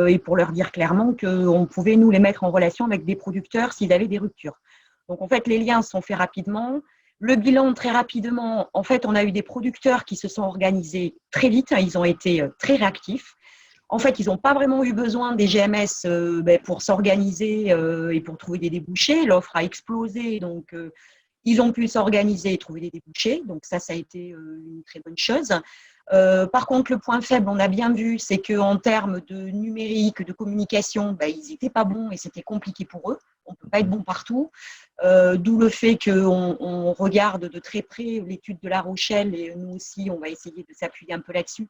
Speaker 14: et pour leur dire clairement qu'on pouvait nous les mettre en relation avec des producteurs s'ils avaient des ruptures. Donc en fait, les liens sont faits rapidement. Le bilan, très rapidement, en fait, on a eu des producteurs qui se sont organisés très vite, ils ont été très réactifs. En fait, ils n'ont pas vraiment eu besoin des GMS pour s'organiser et pour trouver des débouchés. L'offre a explosé, donc ils ont pu s'organiser et trouver des débouchés. Donc ça a été une très bonne chose. Par contre, le point faible, on a bien vu, c'est qu'en termes de numérique, de communication, ils n'étaient pas bons et c'était compliqué pour eux. On ne peut pas être bon partout. D'où le fait qu'on regarde de très près l'étude de La Rochelle et nous aussi, on va essayer de s'appuyer un peu là-dessus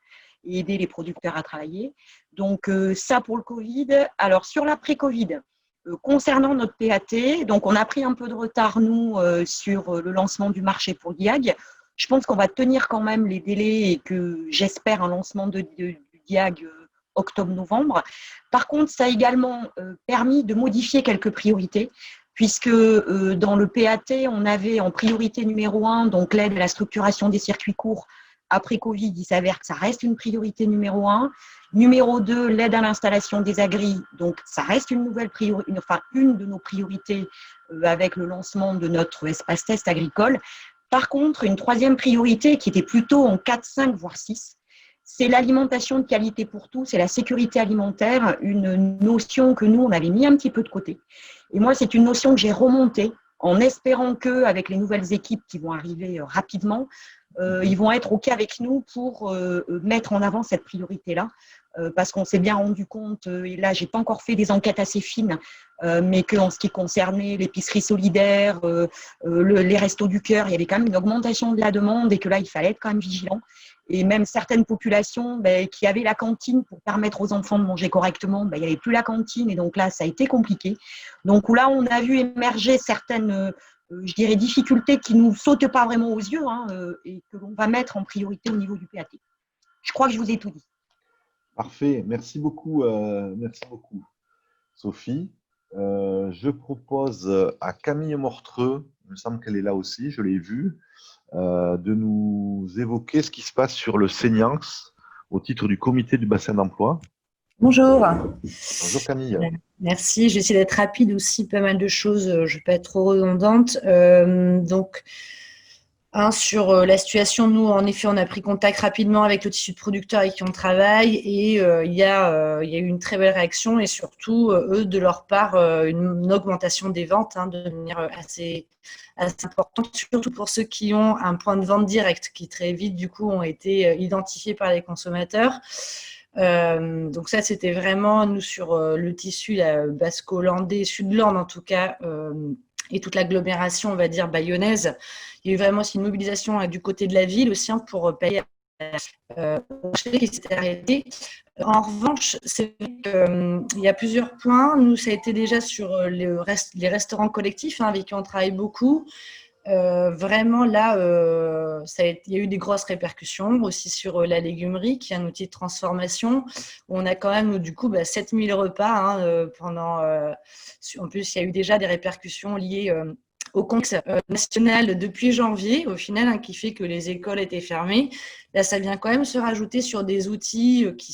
Speaker 14: et aider les producteurs à travailler. Donc, ça pour le Covid. Alors, sur l'après-Covid, concernant notre PAT, donc on a pris un peu de retard, nous, sur le lancement du marché pour GIAG. Je pense qu'on va tenir quand même les délais et que j'espère un lancement du GIAG octobre-novembre. Par contre, ça a également permis de modifier quelques priorités, puisque dans le PAT, on avait en priorité numéro 1, donc l'aide à la structuration des circuits courts. Après Covid, il s'avère que ça reste une priorité numéro 1. Numéro 2, l'aide à l'installation des agris. Donc, ça reste une de nos priorités avec le lancement de notre espace test agricole. Par contre, une troisième priorité qui était plutôt en 4, 5, voire 6, c'est l'alimentation de qualité pour tous, c'est la sécurité alimentaire, une notion que nous, on avait mis un petit peu de côté. Et moi, c'est une notion que j'ai remontée en espérant qu'avec les nouvelles équipes qui vont arriver rapidement, ils vont être OK avec nous pour mettre en avant cette priorité-là. Parce qu'on s'est bien rendu compte, et là, je n'ai pas encore fait des enquêtes assez fines, mais qu'en ce qui concernait l'épicerie solidaire, les restos du cœur, il y avait quand même une augmentation de la demande et que là, il fallait être quand même vigilant. Et même certaines populations qui avaient la cantine pour permettre aux enfants de manger correctement, il n'y avait plus la cantine et donc là, ça a été compliqué. Donc là, on a vu émerger certaines, je dirais, difficultés qui ne nous sautent pas vraiment aux yeux et que l'on va mettre en priorité au niveau du PAT. Je crois que je vous ai tout dit.
Speaker 1: Parfait, merci beaucoup Sophie. Je propose à Camille Mortreux, il me semble qu'elle est là aussi, je l'ai vue, de nous évoquer ce qui se passe sur le CENIANX au titre du comité du bassin d'emploi.
Speaker 15: Bonjour.
Speaker 1: Bonjour Camille.
Speaker 15: Merci, je vais essayer d'être rapide aussi, pas mal de choses, je ne vais pas être trop redondante. Sur la situation, nous, en effet, on a pris contact rapidement avec le tissu de producteurs avec qui on travaille et il y a eu une très belle réaction et surtout, eux, de leur part, une augmentation des ventes de manière assez importante, surtout pour ceux qui ont un point de vente direct qui très vite, du coup, ont été identifiés par les consommateurs. Donc ça, c'était vraiment, nous, sur le tissu basco-landais, sud-land en tout cas, et toute l'agglomération, on va dire, bayonnaise. Il y a eu vraiment aussi une mobilisation du côté de la ville aussi pour payer qui s'était arrêté. En revanche, c'est vrai qu'il y a plusieurs points. Nous, ça a été déjà sur les restaurants collectifs avec qui on travaille beaucoup. Vraiment là, il y a eu des grosses répercussions aussi sur la légumerie, qui est un outil de transformation. On a quand même, du coup, 7000 repas pendant. En plus, il y a eu déjà des répercussions liées au contexte national depuis janvier, au final, qui fait que les écoles étaient fermées. Là, ça vient quand même se rajouter sur des outils qui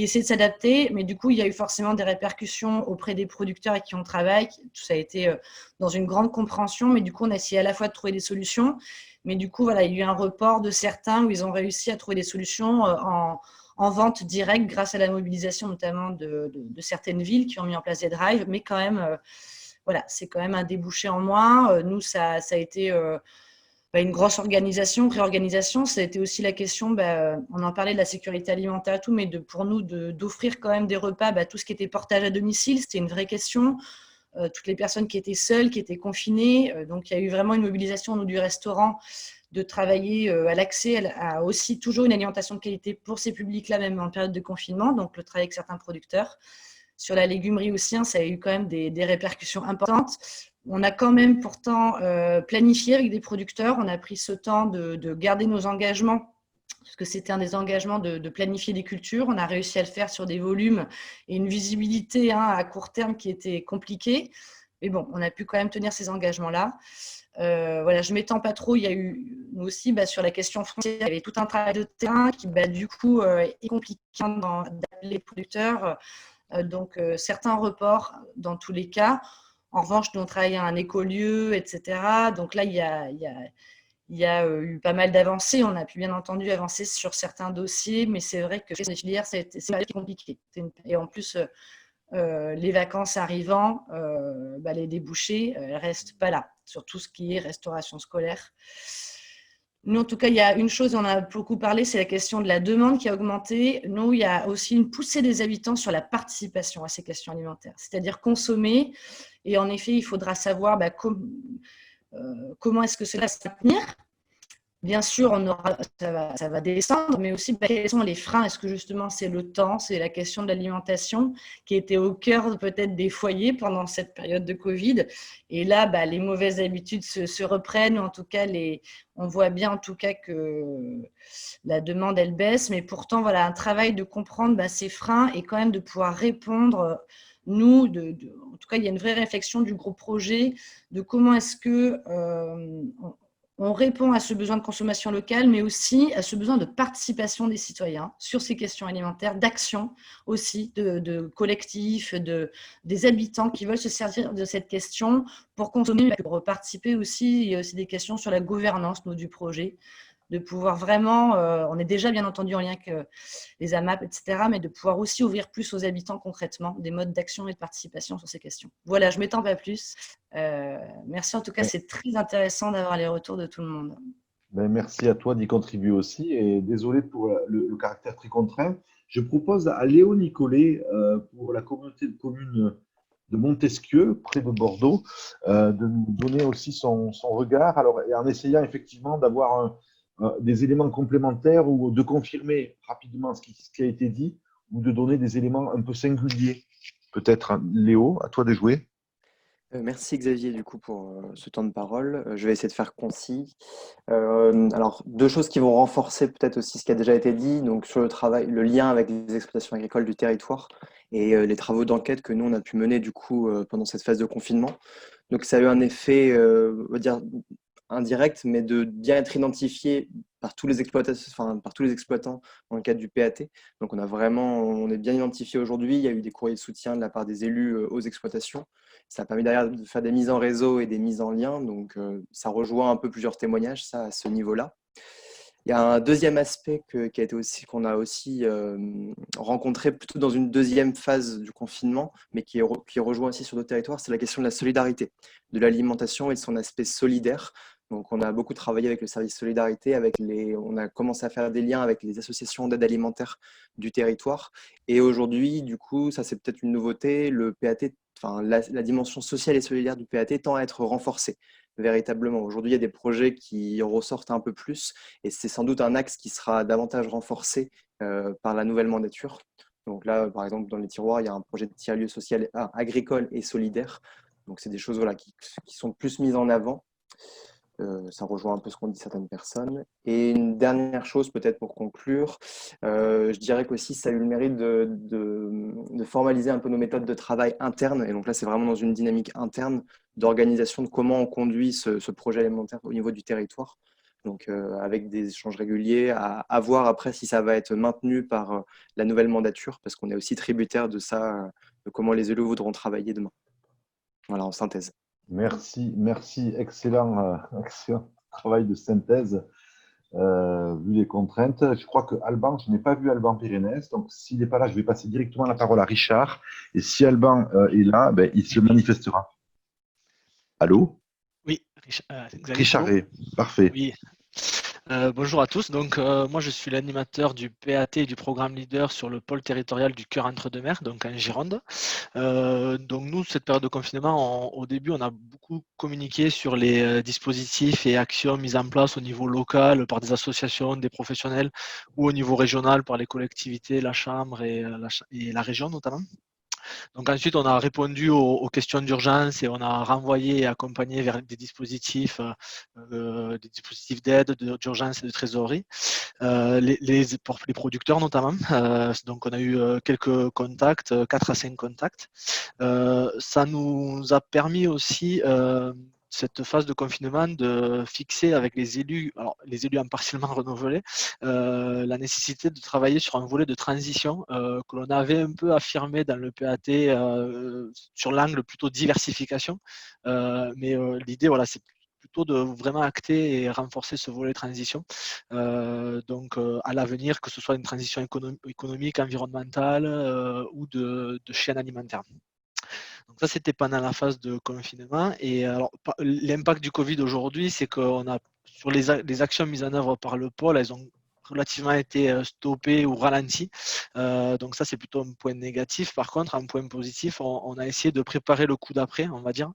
Speaker 15: essaient de s'adapter, mais du coup, il y a eu forcément des répercussions auprès des producteurs avec qui on travaille. Tout ça a été dans une grande compréhension, mais du coup, on a essayé à la fois de trouver des solutions, mais du coup, voilà, il y a eu un report de certains où ils ont réussi à trouver des solutions en vente directe grâce à la mobilisation notamment de certaines villes qui ont mis en place des drives, mais quand même... Voilà, c'est quand même un débouché en moins. Nous, ça a été une grosse réorganisation. Ça a été aussi la question, on en parlait de la sécurité alimentaire et tout, mais pour nous, d'offrir quand même des repas, tout ce qui était portage à domicile, c'était une vraie question. Toutes les personnes qui étaient seules, qui étaient confinées. Donc, il y a eu vraiment une mobilisation, nous, du restaurant, de travailler à l'accès à aussi toujours une alimentation de qualité pour ces publics-là, même en période de confinement, donc le travail avec certains producteurs. Sur la légumerie aussi, ça a eu quand même des répercussions importantes. On a quand même pourtant planifié avec des producteurs, on a pris ce temps de garder nos engagements, parce que c'était un des engagements de planifier des cultures. On a réussi à le faire sur des volumes et une visibilité à court terme qui était compliquée. Mais bon, on a pu quand même tenir ces engagements-là. Voilà, je ne m'étends pas trop. Il y a eu, nous aussi, sur la question frontière, il y avait tout un travail de terrain qui, du coup, est compliqué d'appeler les producteurs. Donc, certains reports dans tous les cas. En revanche, nous, on travaille à un écolieu, etc. Donc là, il y a eu pas mal d'avancées. On a pu bien entendu avancer sur certains dossiers, mais c'est vrai que chez les filières, c'est compliqué. Et en plus, les vacances arrivant, les débouchés ne restent pas là, sur tout ce qui est restauration scolaire. Nous, en tout cas, il y a une chose, on a beaucoup parlé, c'est la question de la demande qui a augmenté. Nous, il y a aussi une poussée des habitants sur la participation à ces questions alimentaires, c'est-à-dire consommer. Et en effet, il faudra savoir comment est-ce que cela va se maintenir. Bien sûr, ça va descendre, mais aussi quels sont les freins. Est-ce que justement c'est le temps, c'est la question de l'alimentation qui était au cœur peut-être des foyers pendant cette période de Covid. Et là, les mauvaises habitudes se reprennent. En tout cas, on voit bien en tout cas que la demande, elle baisse. Mais pourtant, voilà, un travail de comprendre ces freins et quand même de pouvoir répondre. Nous, en tout cas, il y a une vraie réflexion du groupe projet de comment est-ce que on répond à ce besoin de consommation locale, mais aussi à ce besoin de participation des citoyens sur ces questions alimentaires, d'action aussi, de collectifs, des habitants qui veulent se servir de cette question pour consommer, mais pour participer aussi. Il y a aussi des questions sur la gouvernance du projet, de pouvoir vraiment, on est déjà bien entendu en lien avec les AMAP, etc., mais de pouvoir aussi ouvrir plus aux habitants concrètement des modes d'action et de participation sur ces questions. Voilà, je ne m'étends pas plus. Merci en tout cas, c'est très intéressant d'avoir les retours de tout le monde.
Speaker 1: Merci à toi d'y contribuer aussi et désolé pour le caractère très contraint. Je propose à Léo Nicolet pour la communauté de communes de Montesquieu, près de Bordeaux, de nous donner aussi son regard, alors, en essayant effectivement d'avoir des éléments complémentaires ou de confirmer rapidement ce qui a été dit ou de donner des éléments un peu singuliers. Peut-être, Léo, à toi de jouer.
Speaker 16: Merci Xavier du coup pour ce temps de parole. Je vais essayer de faire concis. Alors, deux choses qui vont renforcer peut-être aussi ce qui a déjà été dit, donc sur le travail, le lien avec les exploitations agricoles du territoire et les travaux d'enquête que nous on a pu mener du coup pendant cette phase de confinement. Donc ça a eu un effet, on va dire, indirect, mais de bien être identifié par tous les exploitants dans le cadre du PAT. Donc on est bien identifié aujourd'hui. Il y a eu des courriers de soutien de la part des élus aux exploitations. Ça a permis derrière de faire des mises en réseau et des mises en lien. Donc ça rejoint un peu plusieurs témoignages, ça, à ce niveau-là. Il y a un deuxième aspect qu'on a aussi rencontré plutôt dans une deuxième phase du confinement, mais qui rejoint aussi sur d'autres territoires, c'est la question de la solidarité, de l'alimentation et de son aspect solidaire. Donc, on a beaucoup travaillé avec le service solidarité, on a commencé à faire des liens avec les associations d'aide alimentaire du territoire. Et aujourd'hui, du coup, ça c'est peut-être une nouveauté, le PAT, la dimension sociale et solidaire du PAT tend à être renforcée véritablement. Aujourd'hui, il y a des projets qui ressortent un peu plus et c'est sans doute un axe qui sera davantage renforcé par la nouvelle mandature. Donc là, par exemple, dans les tiroirs, il y a un projet de tiers-lieu social agricole et solidaire. Donc, c'est des choses qui sont plus mises en avant. Ça rejoint un peu ce qu'ont dit certaines personnes. Et une dernière chose, peut-être pour conclure, je dirais qu'aussi ça a eu le mérite de formaliser un peu nos méthodes de travail internes. Et donc là, c'est vraiment dans une dynamique interne d'organisation de comment on conduit ce projet alimentaire au niveau du territoire. Donc avec des échanges réguliers, à voir après si ça va être maintenu par la nouvelle mandature, parce qu'on est aussi tributaire de ça, de comment les élus voudront travailler demain. Voilà, en synthèse.
Speaker 1: Merci, excellent travail de synthèse, vu les contraintes. Je crois que Alban, je n'ai pas vu Alban Pyrénées, donc s'il n'est pas là, je vais passer directement la parole à Richard, et si Alban est là, il se manifestera. Allô?
Speaker 17: Oui,
Speaker 1: Richard est parfait.
Speaker 17: Oui. Bonjour à tous. Donc, moi, je suis l'animateur du PAT et du programme leader sur le pôle territorial du Cœur Entre-deux-Mers, donc en Gironde. Donc, nous, cette période de confinement, au début, on a beaucoup communiqué sur les dispositifs et actions mises en place au niveau local par des associations, des professionnels, ou au niveau régional par les collectivités, la Chambre et la région notamment. Donc ensuite, on a répondu aux questions d'urgence et on a renvoyé et accompagné vers des dispositifs d'aide, d'urgence et de trésorerie, pour les producteurs notamment. Donc on a eu quelques contacts, 4 à 5 contacts. Ça nous a permis aussi cette phase de confinement de fixer avec les élus, alors les élus en partiellement renouvelés, la nécessité de travailler sur un volet de transition que l'on avait un peu affirmé dans le PAT sur l'angle plutôt diversification. Mais l'idée, voilà, c'est plutôt de vraiment acter et renforcer ce volet transition. Donc à l'avenir, que ce soit une transition économique, environnementale ou de chaîne alimentaire. Donc ça, c'était pendant la phase de confinement. Et alors, l'impact du Covid aujourd'hui, c'est qu'on a, sur les actions mises en œuvre par le pôle, elles ont relativement été stoppées ou ralenties. Donc ça, c'est plutôt un point négatif. Par contre, un point positif, on a essayé de préparer le coup d'après, on va dire.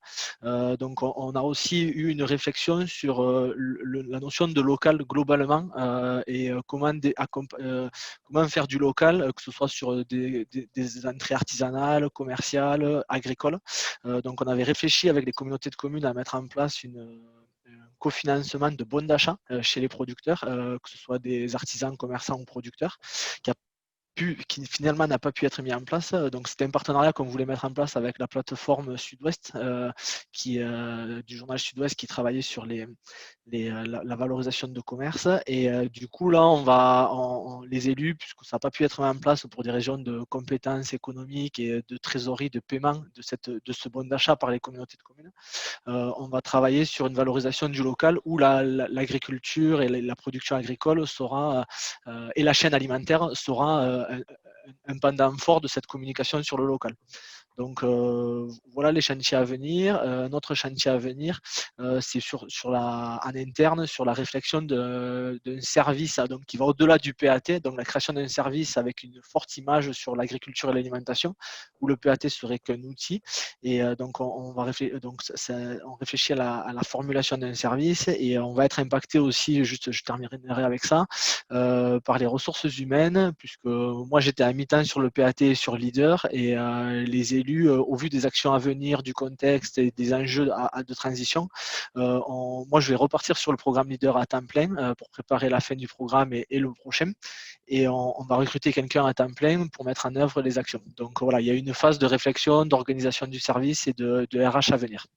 Speaker 17: Donc on a aussi eu une réflexion sur la notion de local globalement et comment faire du local, que ce soit sur des entrées artisanales, commerciales, agricoles. Donc on avait réfléchi avec les communautés de communes à mettre en place un cofinancement de bons d'achat chez les producteurs, que ce soit des artisans, commerçants ou producteurs, qui finalement n'a pas pu être mis en place. Donc c'était un partenariat qu'on voulait mettre en place avec la plateforme Sud-Ouest, du journal Sud-Ouest, qui travaillait sur la valorisation de commerce. Et du coup là, les élus, puisque ça n'a pas pu être mis en place pour des raisons de compétences économiques et de trésorerie, de paiement de ce bon d'achat par les communautés de communes, on va travailler sur une valorisation du local où l'agriculture et la production agricole et la chaîne alimentaire sera un pendant fort de cette communication sur le local. Donc voilà les chantiers à venir. Notre chantier à venir, c'est en interne sur la réflexion d'un service donc, qui va au-delà du PAT, donc la création d'un service avec une forte image sur l'agriculture et l'alimentation, où le PAT serait qu'un outil. Et donc on réfléchit à la formulation d'un service et on va être impacté aussi, juste je terminerai avec ça, par les ressources humaines, puisque moi j'étais à mi-temps sur le PAT et sur Leader, et les élus, au vu des actions à venir, du contexte et des enjeux de transition, moi je vais repartir sur le programme Leader à temps plein pour préparer la fin du programme et le prochain, et on va recruter quelqu'un à temps plein pour mettre en œuvre les actions. Donc voilà, il y a une phase de réflexion, d'organisation du service et de RH à venir.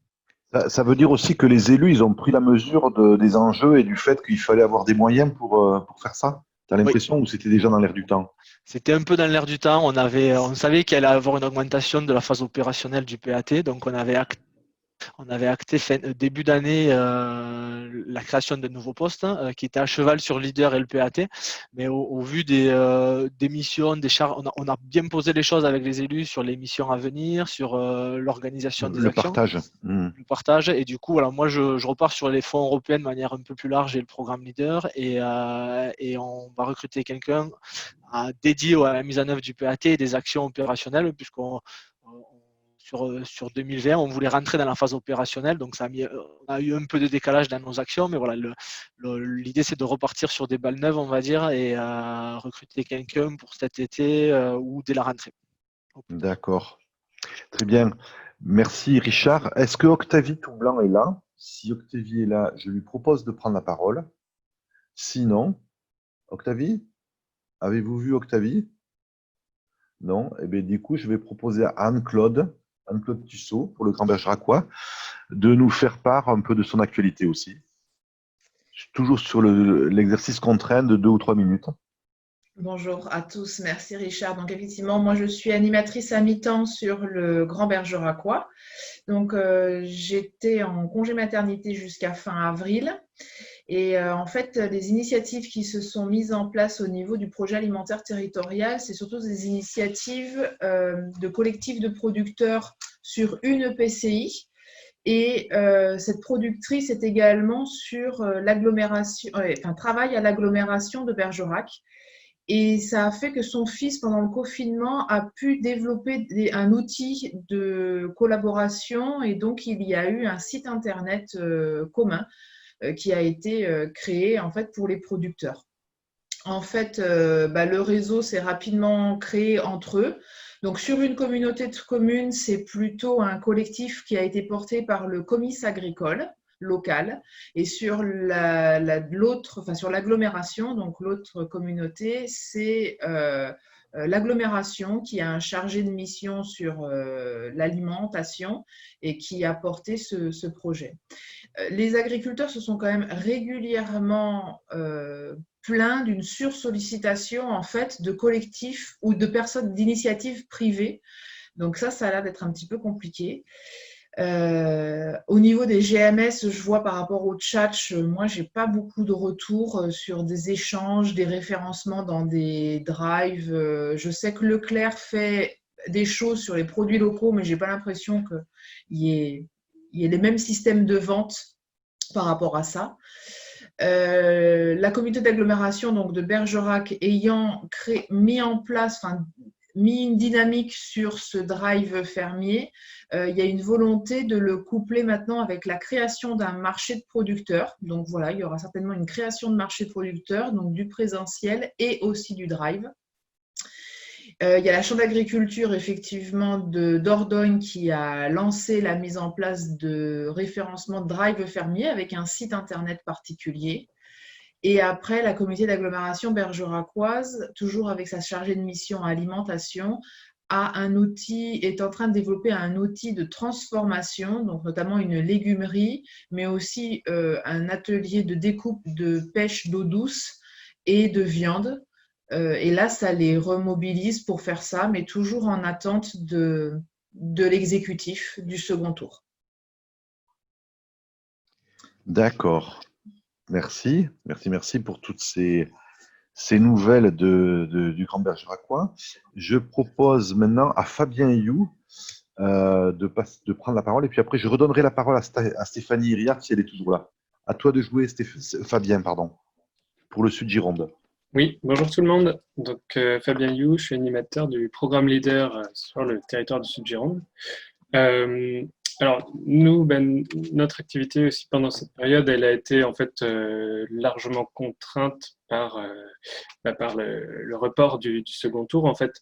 Speaker 1: Ça veut dire aussi que les élus, ils ont pris la mesure des enjeux et du fait qu'il fallait avoir des moyens pour faire ça? Tu as l'impression, ou c'était déjà dans l'air du temps?
Speaker 17: C'était un peu dans l'air du temps. On savait qu'il allait y avoir une augmentation de la phase opérationnelle du PAT, donc on avait acté début d'année la création de nouveaux postes qui étaient à cheval sur Leader et le PAT. Mais au vu des missions, des charges, on a bien posé les choses avec les élus sur les missions à venir, sur l'organisation des actions. Le partage. Et du coup, voilà, moi, je repars sur les fonds européens de manière un peu plus large et le programme Leader. Et on va recruter quelqu'un dédié à la mise en œuvre du PAT et des actions opérationnelles, puisqu'on sur 2020, on voulait rentrer dans la phase opérationnelle, donc on a eu un peu de décalage dans nos actions, mais voilà, l'idée c'est de repartir sur des balles neuves, on va dire, et recruter quelqu'un pour cet été ou dès la rentrée.
Speaker 1: D'accord, très bien. Merci Richard. Est-ce que Octavie Toublanc est là? Si Octavie est là, je lui propose de prendre la parole. Sinon, Octavie, avez-vous vu Octavie? Non? Eh bien, du coup, je vais proposer à Anne-Claude Tussaud, pour le Grand Bergeracois, de nous faire part un peu de son actualité aussi. Toujours sur l'exercice contraint de 2 ou 3 minutes.
Speaker 18: Bonjour à tous, merci Richard. Donc effectivement, moi je suis animatrice à mi-temps sur le Grand Bergeracois. Donc j'étais en congé maternité jusqu'à fin avril. Et en fait, les initiatives qui se sont mises en place au niveau du projet alimentaire territorial, c'est surtout des initiatives de collectifs de producteurs sur une EPCI. Et cette productrice est également sur l'agglomération, travaille à l'agglomération de Bergerac. Et ça a fait que son fils, pendant le confinement, a pu développer un outil de collaboration. Et donc, il y a eu un site internet commun qui a été créé en fait pour les producteurs. En fait, le réseau s'est rapidement créé entre eux. Donc, sur une communauté de communes, c'est plutôt un collectif qui a été porté par le comice agricole local. Et sur sur l'agglomération, donc l'autre communauté, c'est l'agglomération qui a un chargé de mission sur l'alimentation et qui a porté ce projet. Les agriculteurs se sont quand même régulièrement plaints d'une sursollicitation en fait de collectifs ou de personnes d'initiatives privées. Donc ça a l'air d'être un petit peu compliqué. Au niveau des GMS, je vois par rapport au chat, moi j'ai pas beaucoup de retours sur des échanges, des référencements dans des drives. Je sais que Leclerc fait des choses sur les produits locaux, mais j'ai pas l'impression qu'il y ait les mêmes systèmes de vente par rapport à ça. La communauté d'agglomération donc de Bergerac ayant mis en place, mis une dynamique sur ce drive fermier, il y a une volonté de le coupler maintenant avec la création d'un marché de producteurs. Donc voilà, il y aura certainement une création de marché de producteurs, donc du présentiel et aussi du drive. Il y a la Chambre d'agriculture, effectivement, de Dordogne qui a lancé la mise en place de référencement de drive fermier avec un site internet particulier. Et après, la communauté d'agglomération bergeracoise, toujours avec sa chargée de mission alimentation, est en train de développer un outil de transformation, donc notamment une légumerie, mais aussi un atelier de découpe de pêche d'eau douce et de viande. Et là, ça les remobilise pour faire ça, mais toujours en attente de l'exécutif du second tour.
Speaker 1: D'accord. Merci. Merci pour toutes ces nouvelles du Grand Bergeracois. Je propose maintenant à Fabien You de prendre la parole, et puis après, je redonnerai la parole à Stéphanie Iriart si elle est toujours là. À toi de jouer, Fabien, pour le Sud Gironde.
Speaker 19: Oui, bonjour tout le monde. Donc, Fabien You, je suis animateur du programme leader sur le territoire du Sud-Gironde. Alors, nous, notre activité aussi pendant cette période, elle a été en fait largement contrainte par le report du second tour. En fait,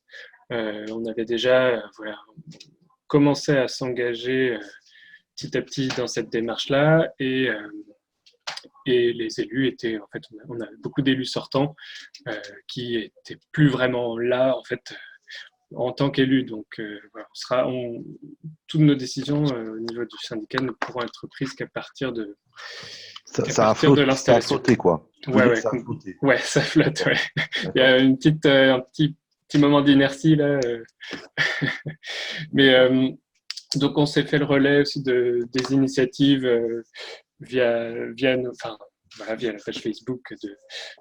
Speaker 19: on avait déjà commencé à s'engager petit à petit dans cette démarche-là et les élus étaient, en fait, on a beaucoup d'élus sortants qui étaient plus vraiment là, en fait, en tant qu'élus. Donc, toutes nos décisions au niveau du syndicat ne pourront être prises qu'à partir de l'installation.
Speaker 1: Ça a flotté, quoi.
Speaker 19: Ouais, ça flotte, ouais. Il y a un petit moment d'inertie, là. Mais, donc, on s'est fait le relais aussi des initiatives via la page Facebook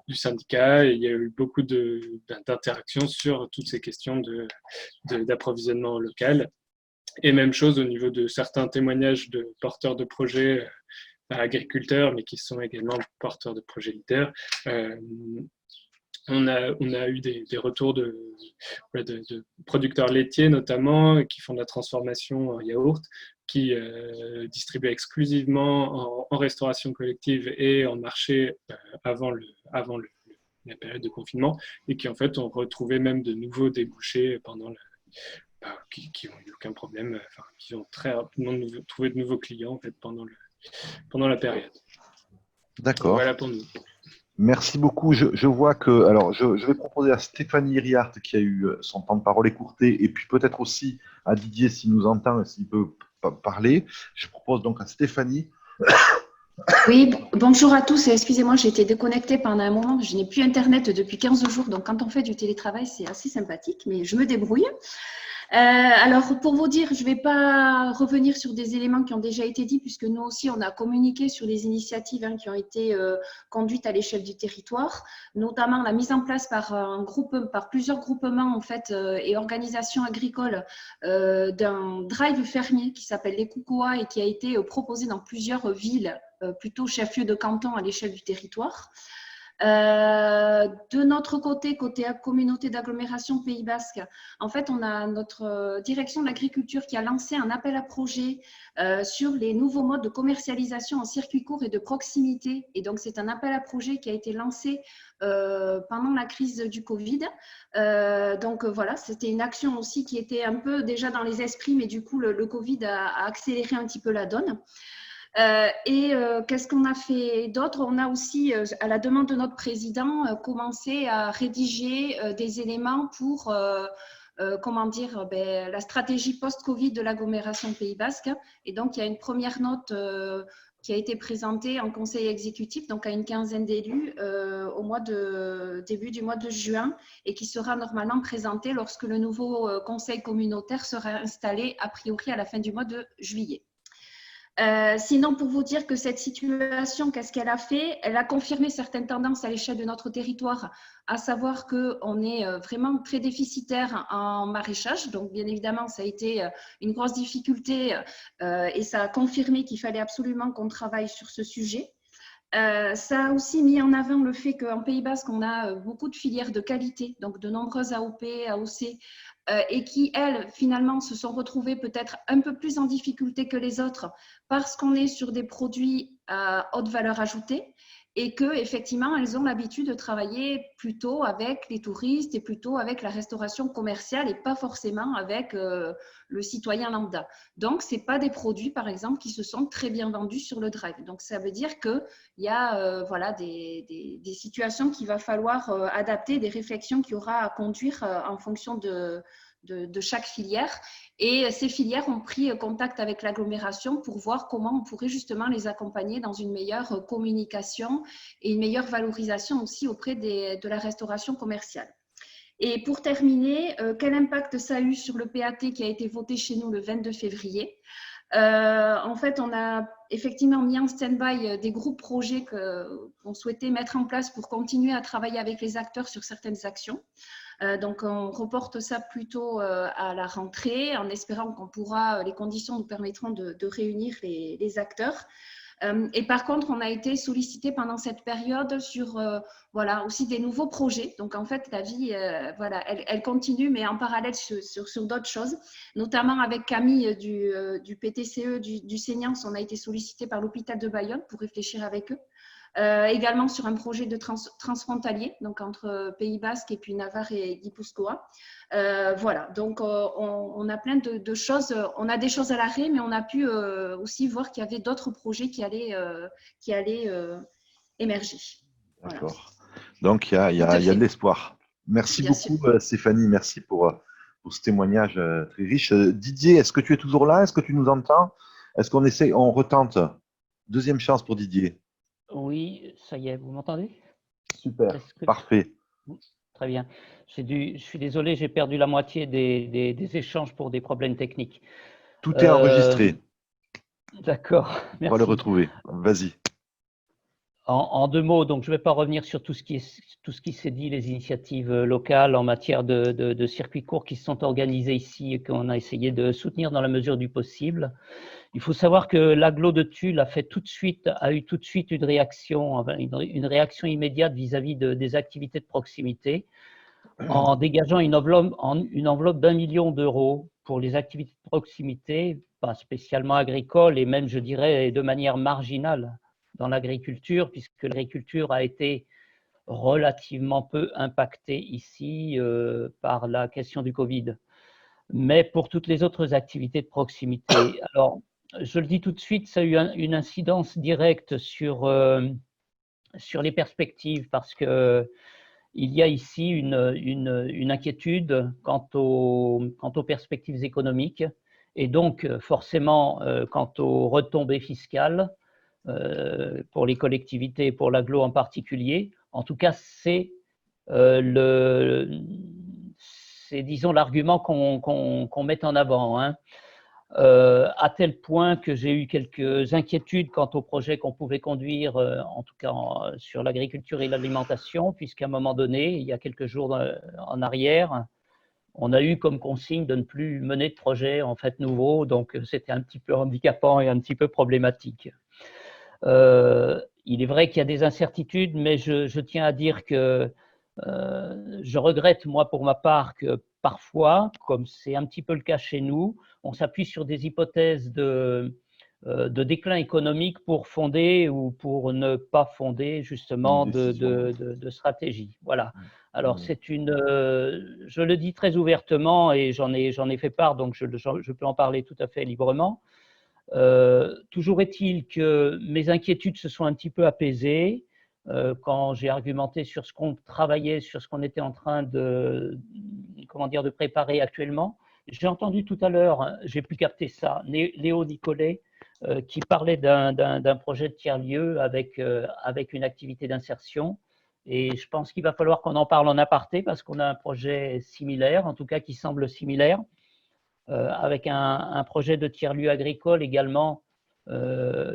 Speaker 19: du syndicat, et il y a eu beaucoup d'interactions sur toutes ces questions d'approvisionnement local. Et même chose au niveau de certains témoignages de porteurs de projets agriculteurs, mais qui sont également porteurs de projets leaders. On a eu des retours de producteurs laitiers notamment, qui font de la transformation en yaourt, qui distribuaient exclusivement en restauration collective et en marché avant la période de confinement, et qui en fait ont retrouvé même de nouveaux débouchés pendant qui n'ont eu aucun problème, qui ont très rapidement trouvé de nouveaux clients en fait, pendant la période.
Speaker 1: D'accord.
Speaker 19: Voilà pour nous.
Speaker 1: Merci beaucoup. Je vois que, alors, je vais proposer à Stéphanie Iriart, qui a eu son temps de parole écourté, et puis peut-être aussi à Didier, s'il nous entend, s'il peut parler. Je propose donc à Stéphanie.
Speaker 20: Oui, bonjour à tous. Excusez-moi, j'ai été déconnectée pendant un moment. Je n'ai plus Internet depuis 15 jours. Donc, quand on fait du télétravail, c'est assez sympathique, mais je me débrouille. Alors, pour vous dire, je ne vais pas revenir sur des éléments qui ont déjà été dits, puisque nous aussi, on a communiqué sur les initiatives qui ont été conduites à l'échelle du territoire, notamment la mise en place par plusieurs groupements en fait, et organisations agricoles d'un drive fermier qui s'appelle les Koukoua et qui a été proposé dans plusieurs villes, plutôt chef-lieu de canton à l'échelle du territoire. De notre côté communauté d'agglomération Pays Basque, en fait, on a notre direction de l'agriculture qui a lancé un appel à projet sur les nouveaux modes de commercialisation en circuit court et de proximité. Et donc, c'est un appel à projet qui a été lancé pendant la crise du Covid. Donc, voilà, c'était une action aussi qui était un peu déjà dans les esprits, mais du coup, le Covid a accéléré un petit peu la donne. Qu'est-ce qu'on a fait d'autre? On a aussi, à la demande de notre président, commencé à rédiger des éléments pour la stratégie post-Covid de l'agglomération Pays Basque. Et donc, il y a une première note qui a été présentée en conseil exécutif, donc à une quinzaine d'élus, début du mois de juin, et qui sera normalement présentée lorsque le nouveau conseil communautaire sera installé, a priori, à la fin du mois de juillet. Sinon, pour vous dire que cette situation, qu'est-ce qu'elle a fait? Elle a confirmé certaines tendances à l'échelle de notre territoire, à savoir qu'on est vraiment très déficitaire en maraîchage. Donc, bien évidemment, ça a été une grosse difficulté et ça a confirmé qu'il fallait absolument qu'on travaille sur ce sujet. Ça a aussi mis en avant le fait qu'en Pays Basque, on a beaucoup de filières de qualité, donc de nombreuses AOP, AOC, et qui, elles, finalement, se sont retrouvées peut-être un peu plus en difficulté que les autres parce qu'on est sur des produits à haute valeur ajoutée et qu'effectivement, elles ont l'habitude de travailler plutôt avec les touristes et plutôt avec la restauration commerciale et pas forcément avec le citoyen lambda. Donc, ce n'est pas des produits, par exemple, qui se sont très bien vendus sur le drive. Donc, ça veut dire qu'il y a des situations qu'il va falloir adapter, des réflexions qu'il y aura à conduire en fonction de chaque filière. Et ces filières ont pris contact avec l'agglomération pour voir comment on pourrait justement les accompagner dans une meilleure communication et une meilleure valorisation aussi auprès de la restauration commerciale. Et pour terminer, quel impact ça a eu sur le PAT qui a été voté chez nous le 22 février? En fait, on a effectivement mis en stand-by des groupes projets qu'on souhaitait mettre en place pour continuer à travailler avec les acteurs sur certaines actions. Donc, on reporte ça plutôt à la rentrée en espérant les conditions nous permettront de réunir les acteurs. Et par contre, on a été sollicité pendant cette période sur aussi des nouveaux projets. Donc, en fait, la vie, elle continue, mais en parallèle sur d'autres choses. Notamment avec Camille du PTCE du Seignance, on a été sollicité par l'hôpital de Bayonne pour réfléchir avec eux. Également sur un projet de transfrontalier, donc entre Pays Basque et puis Navarre et Guipuscoa. Donc on a plein de choses. On a des choses à l'arrêt, mais on a pu aussi voir qu'il y avait d'autres projets qui allaient émerger.
Speaker 1: D'accord. Donc il y a de l'espoir. Merci beaucoup, Stéphanie. Merci pour ce témoignage très riche. Didier, est-ce que tu es toujours là? Est-ce que tu nous entends? Est-ce on retente? Deuxième chance pour Didier.
Speaker 5: Oui, ça y est, vous m'entendez?
Speaker 1: Super, parfait.
Speaker 5: Très bien. Je suis désolé, j'ai perdu la moitié des échanges pour des problèmes techniques.
Speaker 1: Tout est enregistré.
Speaker 5: D'accord, merci.
Speaker 1: On va le retrouver. Vas-y.
Speaker 5: En deux mots, donc je ne vais pas revenir sur tout ce qui s'est dit, les initiatives locales en matière de circuits courts qui se sont organisés ici et qu'on a essayé de soutenir dans la mesure du possible. Il faut savoir que l'agglo de Tulle a eu tout de suite une réaction immédiate vis-à-vis des activités de proximité en dégageant une enveloppe d'1 million d'euros pour les activités de proximité, pas spécialement agricoles et même, je dirais, de manière marginale dans l'agriculture, puisque l'agriculture a été relativement peu impactée ici par la question du Covid. Mais pour toutes les autres activités de proximité, alors, je le dis tout de suite, ça a eu une incidence directe sur les perspectives parce qu'il y a ici une inquiétude quant aux perspectives économiques et donc forcément quant aux retombées fiscales pour les collectivités et pour l'agglo en particulier. En tout cas, c'est disons, l'argument qu'on met en avant, hein. À tel point que j'ai eu quelques inquiétudes quant au projet qu'on pouvait conduire, en tout cas sur l'agriculture et l'alimentation, puisqu'à un moment donné, il y a quelques jours en arrière, on a eu comme consigne de ne plus mener de projet en fait nouveau, donc c'était un petit peu handicapant et un petit peu problématique. Il est vrai qu'il y a des incertitudes, mais je tiens à dire que je regrette, moi, pour ma part, que parfois, comme c'est un petit peu le cas chez nous, on s'appuie sur des hypothèses de déclin économique pour fonder ou pour ne pas fonder, justement, de stratégie. Voilà. Alors, je le dis très ouvertement et j'en ai fait part, donc je peux en parler tout à fait librement. Toujours est-il que mes inquiétudes se sont un petit peu apaisées quand j'ai argumenté sur ce qu'on travaillait, sur ce qu'on était en train de préparer actuellement. J'ai entendu tout à l'heure, j'ai pu capter ça, Léo Nicolet, qui parlait d'un projet de tiers-lieu avec une activité d'insertion. Et je pense qu'il va falloir qu'on en parle en aparté parce qu'on a un projet similaire, en tout cas qui semble similaire, avec un projet de tiers-lieu agricole également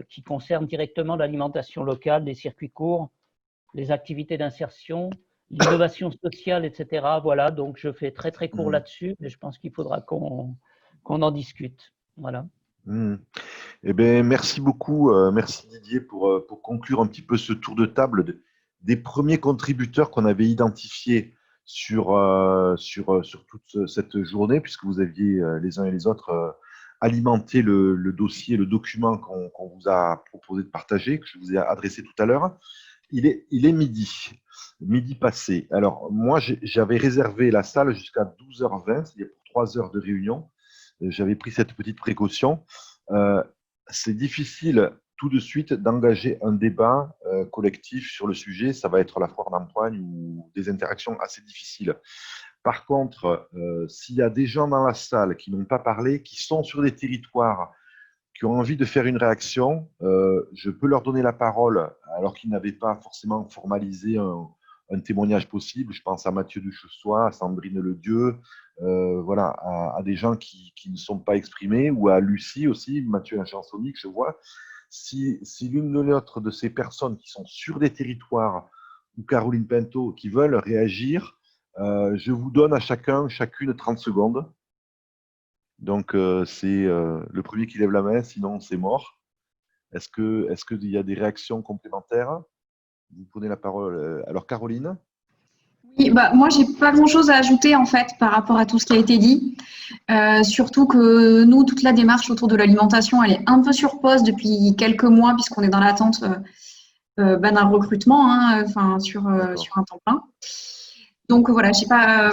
Speaker 5: qui concerne directement l'alimentation locale, les circuits courts, les activités d'insertion, l'innovation sociale, etc. Voilà, donc je fais très très court là-dessus, mais je pense qu'il faudra qu'on en discute. Voilà.
Speaker 1: Eh bien, merci beaucoup, merci Didier pour conclure un petit peu ce tour de table des premiers contributeurs qu'on avait identifiés sur toute cette journée, puisque vous aviez les uns et les autres alimenté le dossier, le document qu'on vous a proposé de partager, que je vous ai adressé tout à l'heure. Il est midi passé. Alors, moi, j'avais réservé la salle jusqu'à 12h20, c'est-à-dire pour 3 heures de réunion. J'avais pris cette petite précaution. C'est difficile tout de suite d'engager un débat collectif sur le sujet. Ça va être la foire d'empoigne ou des interactions assez difficiles. Par contre, s'il y a des gens dans la salle qui n'ont pas parlé, qui sont sur des territoires, qui ont envie de faire une réaction, je peux leur donner la parole alors qu'ils n'avaient pas forcément formalisé un témoignage possible. Je pense à Mathieu Duchessois, à Sandrine Ledieu, voilà, à des gens qui ne sont pas exprimés, ou à Lucie aussi, Mathieu Inchansonique, je vois. Si l'une ou l'autre de ces personnes qui sont sur des territoires, ou Caroline Pinto, qui veulent réagir, je vous donne à chacune 30 secondes. Donc, c'est le premier qui lève la main, sinon c'est mort. Est-ce qu'il y a des réactions complémentaires? Vous prenez la parole. Alors, Caroline?
Speaker 20: Oui, moi, j'ai pas grand-chose à ajouter en fait par rapport à tout ce qui a été dit. Surtout que nous, toute la démarche autour de l'alimentation, elle est un peu sur pause depuis quelques mois puisqu'on est dans l'attente d'un recrutement, sur un temps plein. Donc voilà, je sais pas.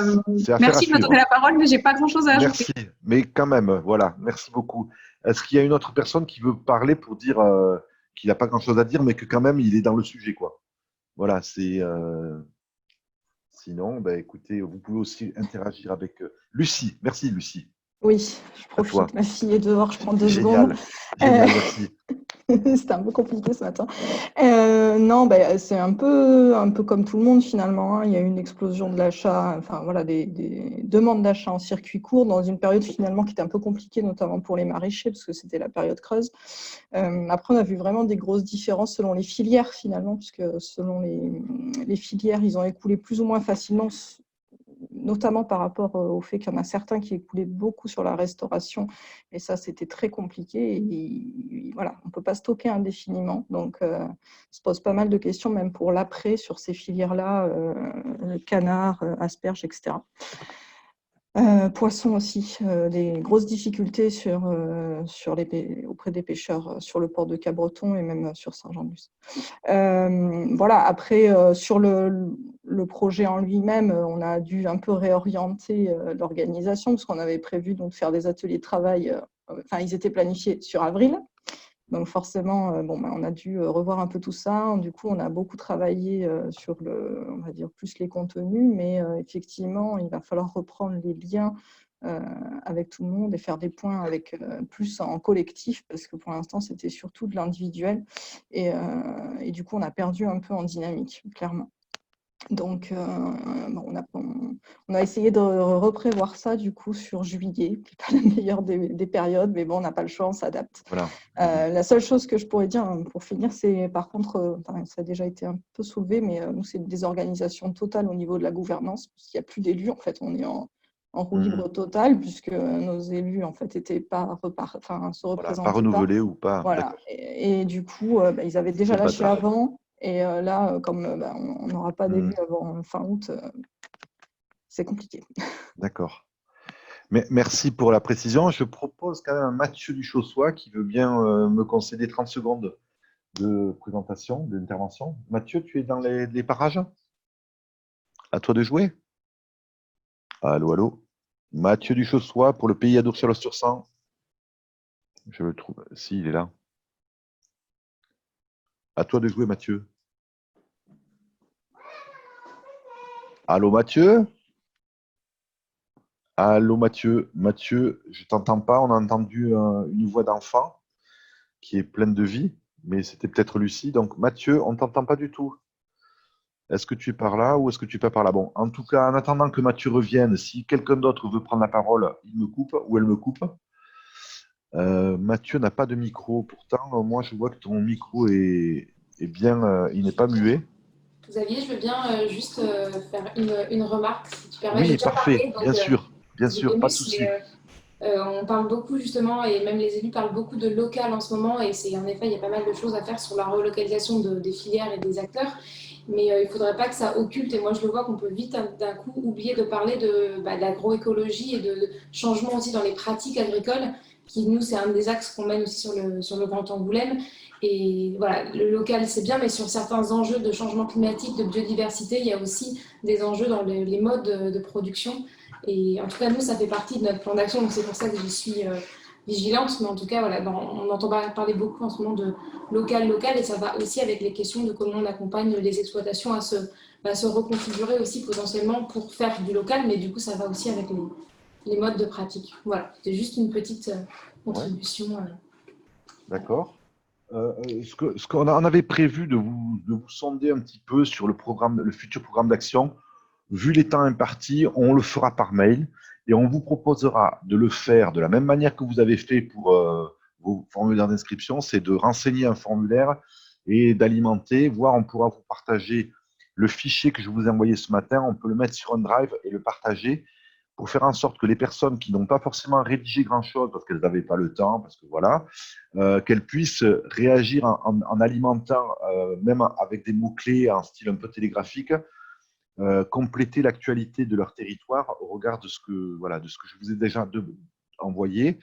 Speaker 20: Merci de me donner la parole, mais j'ai pas grand-chose à ajouter.
Speaker 1: Merci, mais quand même, voilà, merci beaucoup. Est-ce qu'il y a une autre personne qui veut parler pour dire qu'il n'a pas grand-chose à dire, mais que quand même il est dans le sujet, quoi? Voilà, c'est. Sinon, écoutez, vous pouvez aussi interagir avec Lucie. Merci, Lucie.
Speaker 21: Oui, je profite. Ma fille est dehors, je prends 2
Speaker 1: secondes. Génial, merci.
Speaker 21: C'était un peu compliqué ce matin. Non, c'est un peu comme tout le monde finalement, hein. Il y a eu une explosion de l'achat, enfin voilà, des demandes d'achat en circuit court dans une période finalement qui était un peu compliquée, notamment pour les maraîchers, parce que c'était la période creuse. Après, on a vu vraiment des grosses différences selon les filières finalement, puisque selon les filières, ils ont écoulé plus ou moins facilement, notamment par rapport au fait qu'il y en a certains qui écoulaient beaucoup sur la restauration, et ça c'était très compliqué, et voilà, on ne peut pas stocker indéfiniment, donc se pose pas mal de questions même pour l'après sur ces filières-là, le canard, asperges, etc. Poissons aussi, des grosses difficultés auprès des pêcheurs sur le port de Cabreton et même sur Saint-Jean-de-Luz. Voilà, après, sur le projet en lui-même, on a dû un peu réorienter l'organisation parce qu'on avait prévu donc, faire des ateliers de travail, ils étaient planifiés sur avril. Donc forcément, on a dû revoir un peu tout ça. Du coup, on a beaucoup travaillé sur on va dire plus les contenus, mais effectivement, il va falloir reprendre les liens avec tout le monde et faire des points avec plus en collectif, parce que pour l'instant, c'était surtout de l'individuel. Et du coup, on a perdu un peu en dynamique, clairement. Donc, on a essayé de reprévoir ça du coup sur juillet, qui n'est pas la meilleure des périodes, mais bon, on n'a pas le choix, on s'adapte.
Speaker 1: Voilà.
Speaker 21: La seule chose que je pourrais dire pour finir, c'est par contre, ça a déjà été un peu soulevé, mais nous, c'est une désorganisation totale au niveau de la gouvernance, parce qu'il n'y a plus d'élus. En fait, on est en roue libre totale, puisque nos élus, en fait, n'étaient pas se représentaient
Speaker 1: pas renouvelés ou pas.
Speaker 21: Voilà. Et du coup, ils avaient déjà
Speaker 1: C'est
Speaker 21: lâché
Speaker 1: bâtard.
Speaker 21: avant. Et là, comme on n'aura pas d'élus avant fin août, c'est compliqué.
Speaker 1: D'accord. Mais merci pour la précision. Je propose quand même à Mathieu Duchossois qui veut bien me concéder 30 secondes de présentation, d'intervention. Mathieu, tu es dans les parages? À toi de jouer. Allô, allô. Mathieu Duchossois pour le pays à Dourchalos-sur-Sang. Je le trouve. Si, il est là. À toi de jouer, Mathieu. Allô, Mathieu? Allô, Mathieu. Mathieu, je ne t'entends pas. On a entendu une voix d'enfant qui est pleine de vie, mais c'était peut-être Lucie. Donc, Mathieu, on ne t'entend pas du tout. Est-ce que tu es par là ou est-ce que tu es pas par là? Bon, en tout cas, en attendant que Mathieu revienne, si quelqu'un d'autre veut prendre la parole, il me coupe ou elle me coupe. Mathieu n'a pas de micro. Pourtant, moi, je vois que ton micro est bien, il n'est pas muet.
Speaker 12: Xavier, je veux bien juste faire une remarque, si tu permets.
Speaker 1: Oui,
Speaker 12: J'ai déjà
Speaker 1: parfait,
Speaker 12: parlé, donc,
Speaker 1: bien sûr, pas de
Speaker 12: Vénus,
Speaker 1: souci.
Speaker 12: on parle beaucoup justement, et même les élus parlent beaucoup de local en ce moment, et c'est en effet, il y a pas mal de choses à faire sur la relocalisation des filières et des acteurs, mais il ne faudrait pas que ça occulte, et moi je le vois qu'on peut vite d'un coup oublier de parler de l'agroécologie et de changement aussi dans les pratiques agricoles, qui nous c'est un des axes qu'on mène aussi sur le Grand Angoulême. Et voilà, le local c'est bien, mais sur certains enjeux de changement climatique, de biodiversité, il y a aussi des enjeux dans les modes de production. Et en tout cas, nous, ça fait partie de notre plan d'action, donc c'est pour ça que j'y suis vigilante. Mais en tout cas, voilà, on entend parler beaucoup en ce moment de local, et ça va aussi avec les questions de comment on accompagne les exploitations à se reconfigurer aussi potentiellement pour faire du local, mais du coup, ça va aussi avec les modes de pratique. Voilà, c'était juste une petite contribution.
Speaker 1: D'accord. Ce qu'on avait prévu de vous sonder un petit peu sur le futur programme d'action, vu les temps impartis, on le fera par mail et on vous proposera de le faire de la même manière que vous avez fait pour vos formulaires d'inscription, c'est de renseigner un formulaire et d'alimenter, voire on pourra vous partager le fichier que je vous ai envoyé ce matin, on peut le mettre sur un drive et le partager pour faire en sorte que les personnes qui n'ont pas forcément rédigé grand-chose parce qu'elles n'avaient pas le temps, parce que voilà, qu'elles puissent réagir en alimentant, même avec des mots-clés en style un peu télégraphique, compléter l'actualité de leur territoire au regard de ce que je vous ai déjà envoyé.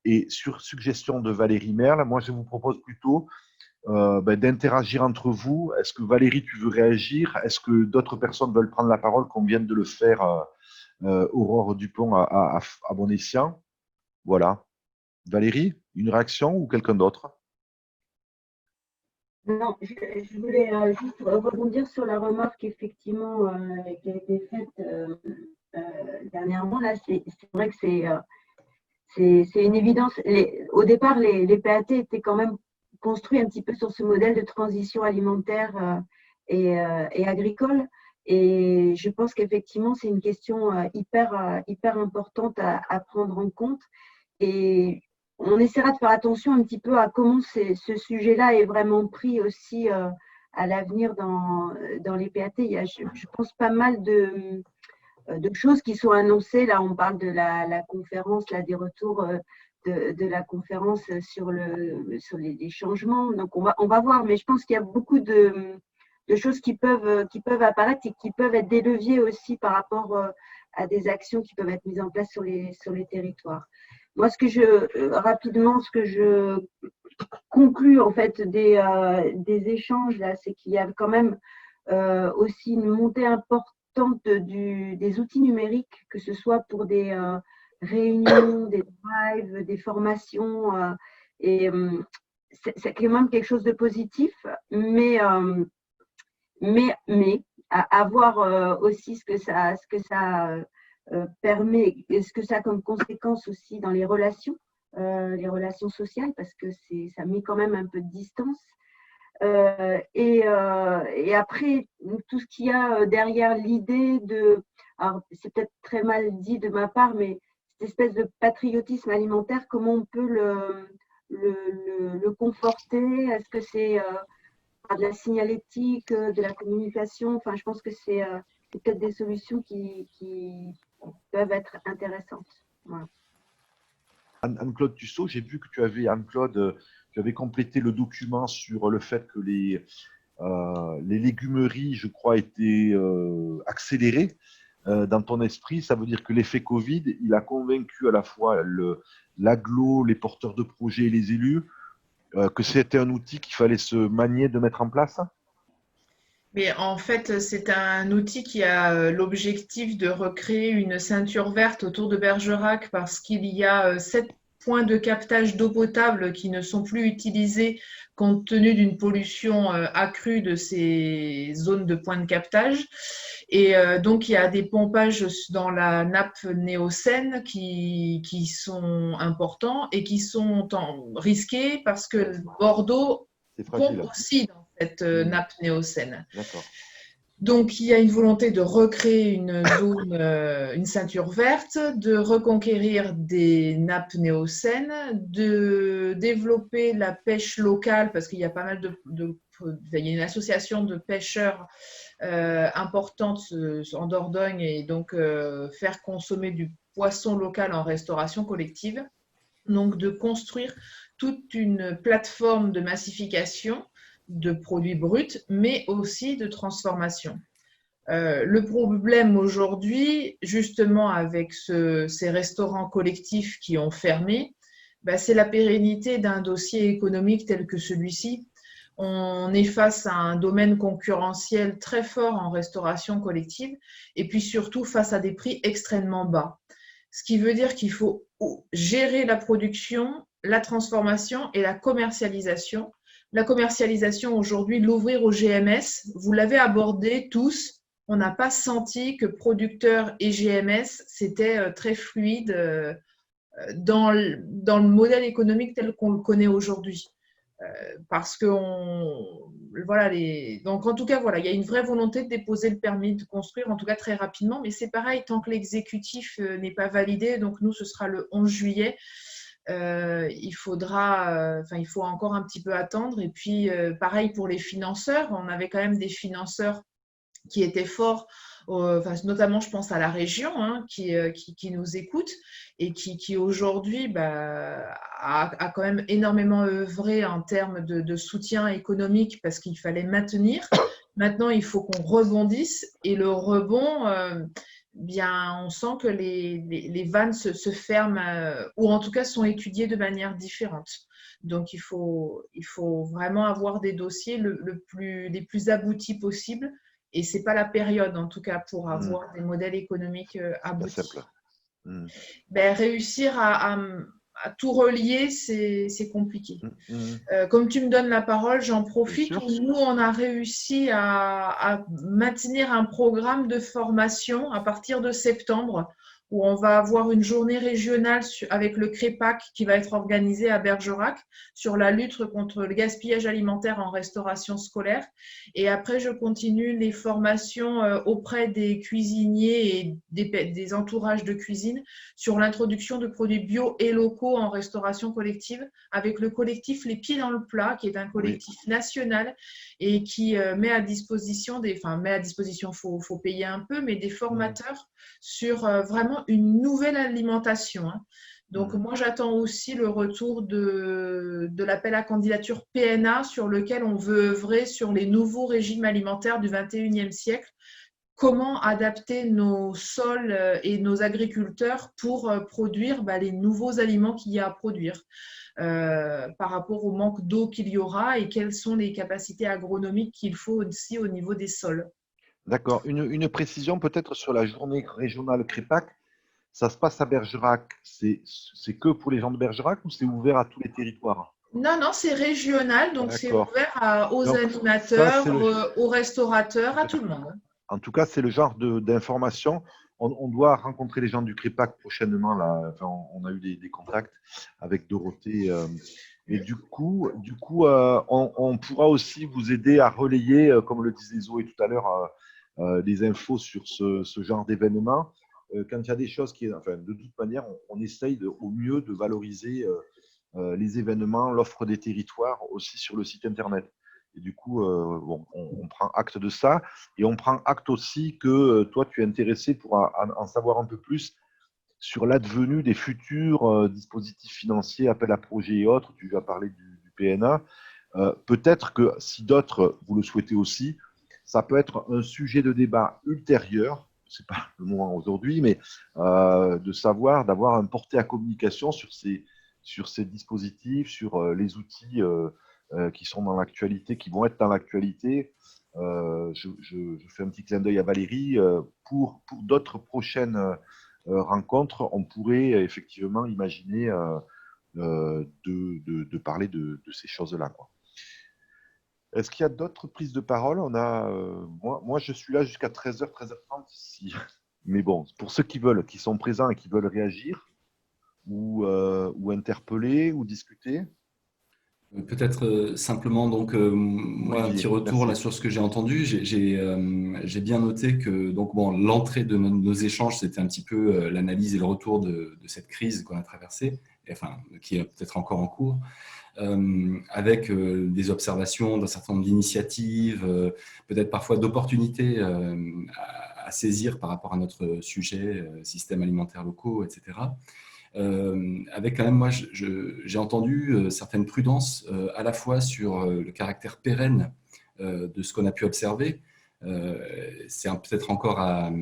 Speaker 1: Et sur suggestion de Valérie Merle, moi je vous propose plutôt d'interagir entre vous. Est-ce que Valérie, tu veux réagir? Est-ce que d'autres personnes veulent prendre la parole, qu'on vienne de le faire Aurore Dupont à bon escient? Voilà. Valérie, une réaction ou quelqu'un d'autre?
Speaker 2: Non, je voulais juste rebondir sur la remarque effectivement qui a été faite dernièrement. Là, c'est vrai que c'est une évidence. Au départ, les PAT étaient quand même construits un petit peu sur ce modèle de transition alimentaire et agricole. Et je pense qu'effectivement, c'est une question hyper importante à prendre en compte. Et on essaiera de faire attention un petit peu à comment ce sujet-là est vraiment pris aussi à l'avenir dans les PAT. Il y a, je pense, pas mal de choses qui sont annoncées. Là, on parle de la conférence, là, des retours de la conférence sur les changements. Donc, on va voir. Mais je pense qu'il y a beaucoup de choses qui peuvent apparaître et qui peuvent être des leviers aussi par rapport à des actions qui peuvent être mises en place sur les territoires. Moi, rapidement, ce que je conclus en fait des échanges là, c'est qu'il y a quand même aussi une montée importante des outils numériques, que ce soit pour des réunions, des drives, des formations, et c'est quand même quelque chose de positif, mais à voir aussi ce que ça permet, ce que ça a comme conséquence aussi dans les relations sociales, parce que ça met quand même un peu de distance. Et après, tout ce qu'il y a derrière l'idée de, alors c'est peut-être très mal dit de ma part, mais cette espèce de patriotisme alimentaire, comment on peut le conforter? Est-ce que c'est de la signalétique, de la communication? Enfin, je pense que c'est peut-être des solutions qui peuvent être intéressantes. Voilà.
Speaker 1: Anne-Claude Tussaud, j'ai vu que tu avais complété le document sur le fait que les légumeries, je crois, étaient accélérées dans ton esprit. Ça veut dire que l'effet Covid, il a convaincu à la fois l'agglo, les porteurs de projets et les élus que c'était un outil qu'il fallait se manier de mettre en place?
Speaker 18: Mais en fait, c'est un outil qui a l'objectif de recréer une ceinture verte autour de Bergerac parce qu'il y a 7 points de captage d'eau potable qui ne sont plus utilisés compte tenu d'une pollution accrue de ces zones de points de captage. Et donc, il y a des pompages dans la nappe néocène qui sont importants et qui sont risqués parce que Bordeaux pompe aussi dans cette nappe néocène.
Speaker 1: D'accord.
Speaker 18: Donc, il y a une volonté de recréer une zone, une ceinture verte, de reconquérir des nappes néocènes, de développer la pêche locale, parce qu'il y a pas mal il y a une association de pêcheurs importante en Dordogne, et donc faire consommer du poisson local en restauration collective. Donc, de construire toute une plateforme de massification de produits bruts, mais aussi de transformation. Le problème aujourd'hui, justement avec ces restaurants collectifs qui ont fermé, c'est la pérennité d'un dossier économique tel que celui-ci. On est face à un domaine concurrentiel très fort en restauration collective et puis surtout face à des prix extrêmement bas. Ce qui veut dire qu'il faut gérer la production, la transformation et la commercialisation. La commercialisation aujourd'hui, l'ouvrir au GMS, vous l'avez abordé tous, on n'a pas senti que producteurs et GMS, c'était très fluide dans le modèle économique tel qu'on le connaît aujourd'hui. Parce que donc en tout cas, voilà, il y a une vraie volonté de déposer le permis de construire, en tout cas très rapidement, mais c'est pareil, tant que l'exécutif n'est pas validé, donc nous, ce sera le 11 juillet, il faut encore un petit peu attendre. Et puis, pareil pour les financeurs, on avait quand même des financeurs qui étaient forts, notamment je pense à la région qui nous écoute et qui aujourd'hui a quand même énormément œuvré en termes de soutien économique parce qu'il fallait maintenir. Maintenant, il faut qu'on rebondisse et le rebond, on sent que les vannes se ferment ou en tout cas sont étudiées de manière différente. Donc, il faut vraiment avoir des dossiers les plus aboutis possibles. Et ce n'est pas la période, en tout cas, pour avoir des modèles économiques aboutis. Réussir à tout relier, c'est compliqué. Comme tu me donnes la parole, j'en profite. Nous, on a réussi à maintenir un programme de formation à partir de septembre où on va avoir une journée régionale avec le CREPAC qui va être organisée à Bergerac sur la lutte contre le gaspillage alimentaire en restauration scolaire. Et après, je continue les formations auprès des cuisiniers et des entourages de cuisine sur l'introduction de produits bio et locaux en restauration collective avec le collectif Les Pieds dans le Plat, qui est un collectif national et qui met à disposition faut payer un peu, mais des formateurs sur vraiment une nouvelle alimentation. Donc, moi, j'attends aussi le retour de l'appel à candidature PNA sur lequel on veut œuvrer sur les nouveaux régimes alimentaires du 21e siècle. Comment adapter nos sols et nos agriculteurs pour produire les nouveaux aliments qu'il y a à produire par rapport au manque d'eau qu'il y aura et quelles sont les capacités agronomiques qu'il faut aussi au niveau des sols.
Speaker 1: D'accord. Une précision peut-être sur la journée régionale CREPAC. Ça se passe à Bergerac. C'est que pour les gens de Bergerac ou c'est ouvert à tous les territoires?
Speaker 18: Non, c'est régional, donc c'est ouvert aux animateurs, aux restaurateurs, à tout le monde.
Speaker 1: En tout cas, c'est le genre d'information. On doit rencontrer les gens du CREPAC prochainement. Là. Enfin, on a eu des contacts avec Dorothée Et du coup on pourra aussi vous aider à relayer, comme le disait Zoé tout à l'heure, des infos sur ce genre d'événement. Quand il y a des choses enfin, de toute manière, on essaye au mieux de valoriser les événements, l'offre des territoires aussi sur le site internet. Et du coup, bon, on prend acte de ça et on prend acte aussi que toi, tu es intéressé pour en savoir un peu plus sur l'advenu des futurs dispositifs financiers, appels à projets et autres. Tu vas parler du PNA. Peut-être que si d'autres, vous le souhaitez aussi, ça peut être un sujet de débat ultérieur, ce n'est pas le moment aujourd'hui, mais d'avoir un porté à communication sur ces dispositifs, sur les outils qui sont dans l'actualité, qui vont être dans l'actualité. Je fais un petit clin d'œil à Valérie. Pour d'autres prochaines rencontres, on pourrait effectivement imaginer de parler de ces choses-là, quoi. Est-ce qu'il y a d'autres prises de parole? Moi, je suis là jusqu'à 13h, 13h30 ici. Mais bon, pour ceux qui sont présents et qui veulent réagir ou interpeller ou discuter.
Speaker 3: Peut-être simplement, donc, moi, un petit retour là, sur ce que j'ai entendu. J'ai bien noté que l'entrée de nos échanges, c'était un petit peu l'analyse et le retour de cette crise qu'on a traversée, enfin, qui est peut-être encore en cours. Avec des observations d'un certain nombre d'initiatives, peut-être parfois d'opportunités à saisir par rapport à notre sujet, systèmes alimentaires locaux, etc. Avec quand même, moi, j'ai entendu certaines prudences à la fois sur le caractère pérenne de ce qu'on a pu observer. C'est peut-être encore à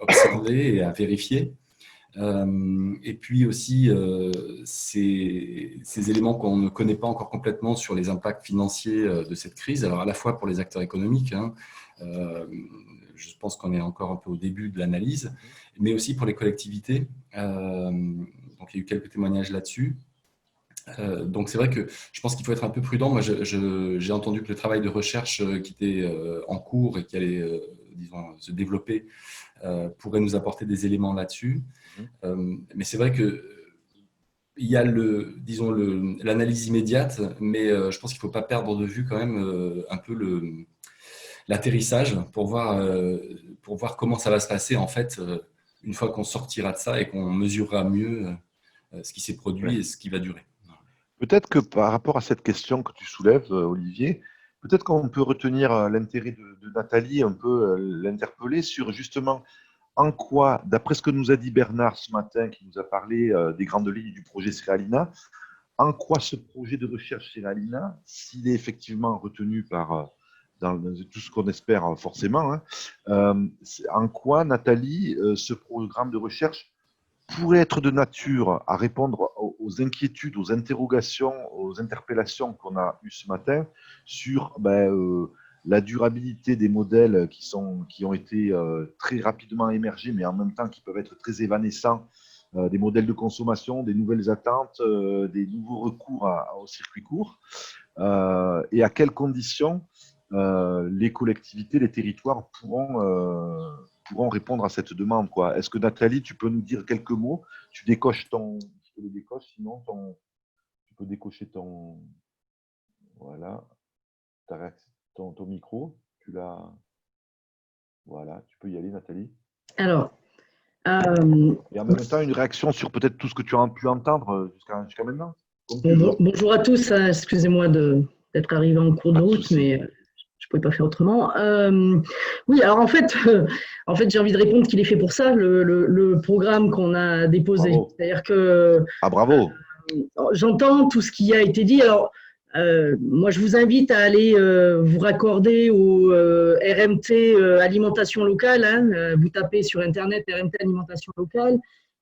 Speaker 3: observer et à vérifier. Et puis aussi ces éléments qu'on ne connaît pas encore complètement sur les impacts financiers de cette crise, alors à la fois pour les acteurs économiques, je pense qu'on est encore un peu au début de l'analyse, mais aussi pour les collectivités. Donc il y a eu quelques témoignages là-dessus. Donc c'est vrai que je pense qu'il faut être un peu prudent. Moi, j'ai entendu que le travail de recherche qui était en cours et qui allait, disons, se développer pourrait nous apporter des éléments là-dessus. Mais c'est vrai que il y a l'analyse immédiate, mais je pense qu'il ne faut pas perdre de vue quand même un peu l'atterrissage pour voir comment ça va se passer en fait une fois qu'on sortira de ça et qu'on mesurera mieux ce qui s'est produit et ce qui va durer.
Speaker 1: Peut-être que par rapport à cette question que tu soulèves, Olivier, peut-être qu'on peut retenir l'intérêt de Nathalie, un peu l'interpeller sur justement en quoi, d'après ce que nous a dit Bernard ce matin, qui nous a parlé des grandes lignes du projet Céréalina, en quoi ce projet de recherche Céréalina, s'il est effectivement retenu dans tout ce qu'on espère forcément, en quoi, Nathalie, ce programme de recherche pourrait être de nature à répondre aux inquiétudes, aux interrogations, aux interpellations qu'on a eues ce matin sur la durabilité des modèles qui ont été très rapidement émergés, mais en même temps qui peuvent être très évanescents, des modèles de consommation, des nouvelles attentes, des nouveaux recours au circuit court, et à quelles conditions les collectivités, les territoires pourront répondre à cette demande, quoi. Est-ce que Nathalie, tu peux nous dire quelques mots? Tu décoches tu le décoches, sinon tu peux décocher voilà, ton micro, voilà, tu peux y aller, Nathalie.
Speaker 22: Alors,
Speaker 1: et en même temps, une réaction sur peut-être tout ce que tu as pu entendre jusqu'à maintenant.
Speaker 22: Bonjour à tous, excusez-moi d'être arrivé en cours de route, mais je ne pouvais pas faire autrement. Oui, alors en fait j'ai envie de répondre qu'il est fait pour ça, le programme qu'on a déposé. C'est-à-dire que
Speaker 1: bravo.
Speaker 22: J'entends tout ce qui a été dit. Alors, moi, je vous invite à aller vous raccorder au RMT alimentation locale. Vous tapez sur Internet RMT alimentation locale.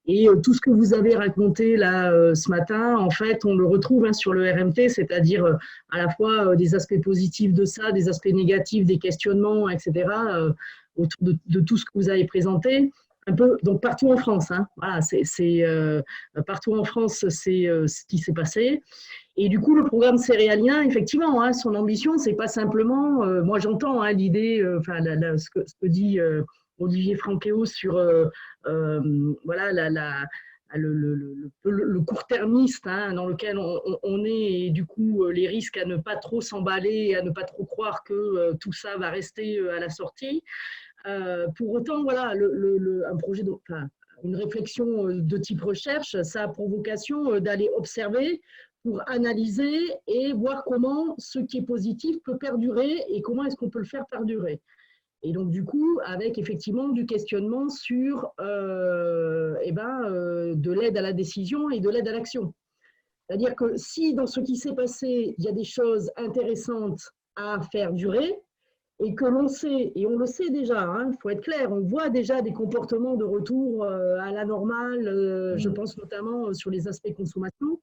Speaker 22: Et tout ce que vous avez raconté là ce matin, en fait, on le retrouve sur le RMT, c'est-à-dire à la fois des aspects positifs de ça, des aspects négatifs, des questionnements, etc., autour de tout ce que vous avez présenté. Un peu, donc partout en France, voilà, partout en France, c'est ce qui s'est passé. Et du coup, le programme céréalien, effectivement, son ambition, c'est pas simplement, moi j'entends l'idée, ce que dit Olivier Franquéo sur voilà, le court-termiste hein, dans lequel on est, et du coup les risques à ne pas trop s'emballer, à ne pas trop croire que tout ça va rester à la sortie. Pour autant, voilà, un projet, une réflexion de type recherche, ça a pour vocation d'aller observer pour analyser et voir comment ce qui est positif peut perdurer et comment est-ce qu'on peut le faire perdurer. Et donc, du coup, avec effectivement du questionnement sur de l'aide à la décision et de l'aide à l'action. C'est-à-dire que si dans ce qui s'est passé, il y a des choses intéressantes à faire durer, et que l'on sait, et on le sait déjà, il faut être clair, on voit déjà des comportements de retour à la normale, je pense notamment sur les aspects consommation.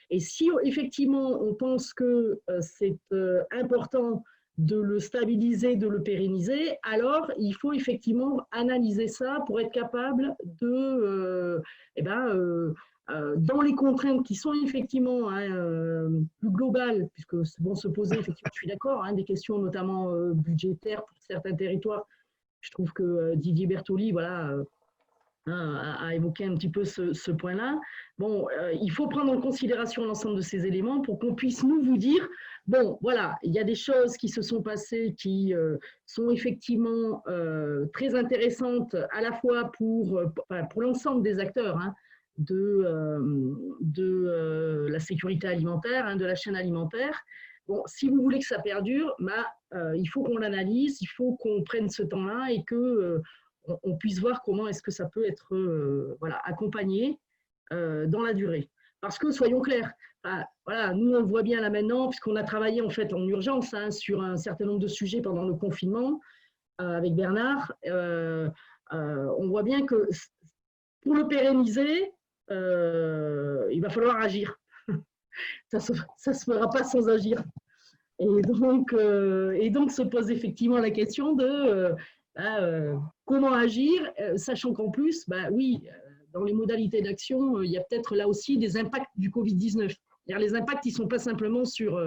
Speaker 22: Et si effectivement on pense que c'est important de le stabiliser, de le pérenniser, alors il faut effectivement analyser ça pour être capable de, dans les contraintes qui sont effectivement plus globales, puisque vont se poser, effectivement, je suis d'accord, des questions notamment budgétaires pour certains territoires. Je trouve que Didier Bertoli, voilà, a évoqué un petit peu ce point-là. Bon, il faut prendre en considération l'ensemble de ces éléments pour qu'on puisse nous vous dire, bon, voilà, il y a des choses qui se sont passées qui sont effectivement très intéressantes à la fois pour l'ensemble des acteurs de la sécurité alimentaire, de la chaîne alimentaire. Bon, si vous voulez que ça perdure, il faut qu'on l'analyse, il faut qu'on prenne ce temps-là et que on puisse voir comment est-ce que ça peut être accompagné dans la durée. Parce que, soyons clairs, voilà, nous, on le voit bien là maintenant, puisqu'on a travaillé en fait en urgence sur un certain nombre de sujets pendant le confinement avec Bernard. On voit bien que pour le pérenniser, il va falloir agir. Ça se fera pas sans agir. Et donc se pose effectivement la question de comment agir, sachant qu'en plus, oui, dans les modalités d'action, il y a peut-être là aussi des impacts du Covid-19. Les impacts, ils ne sont pas simplement sur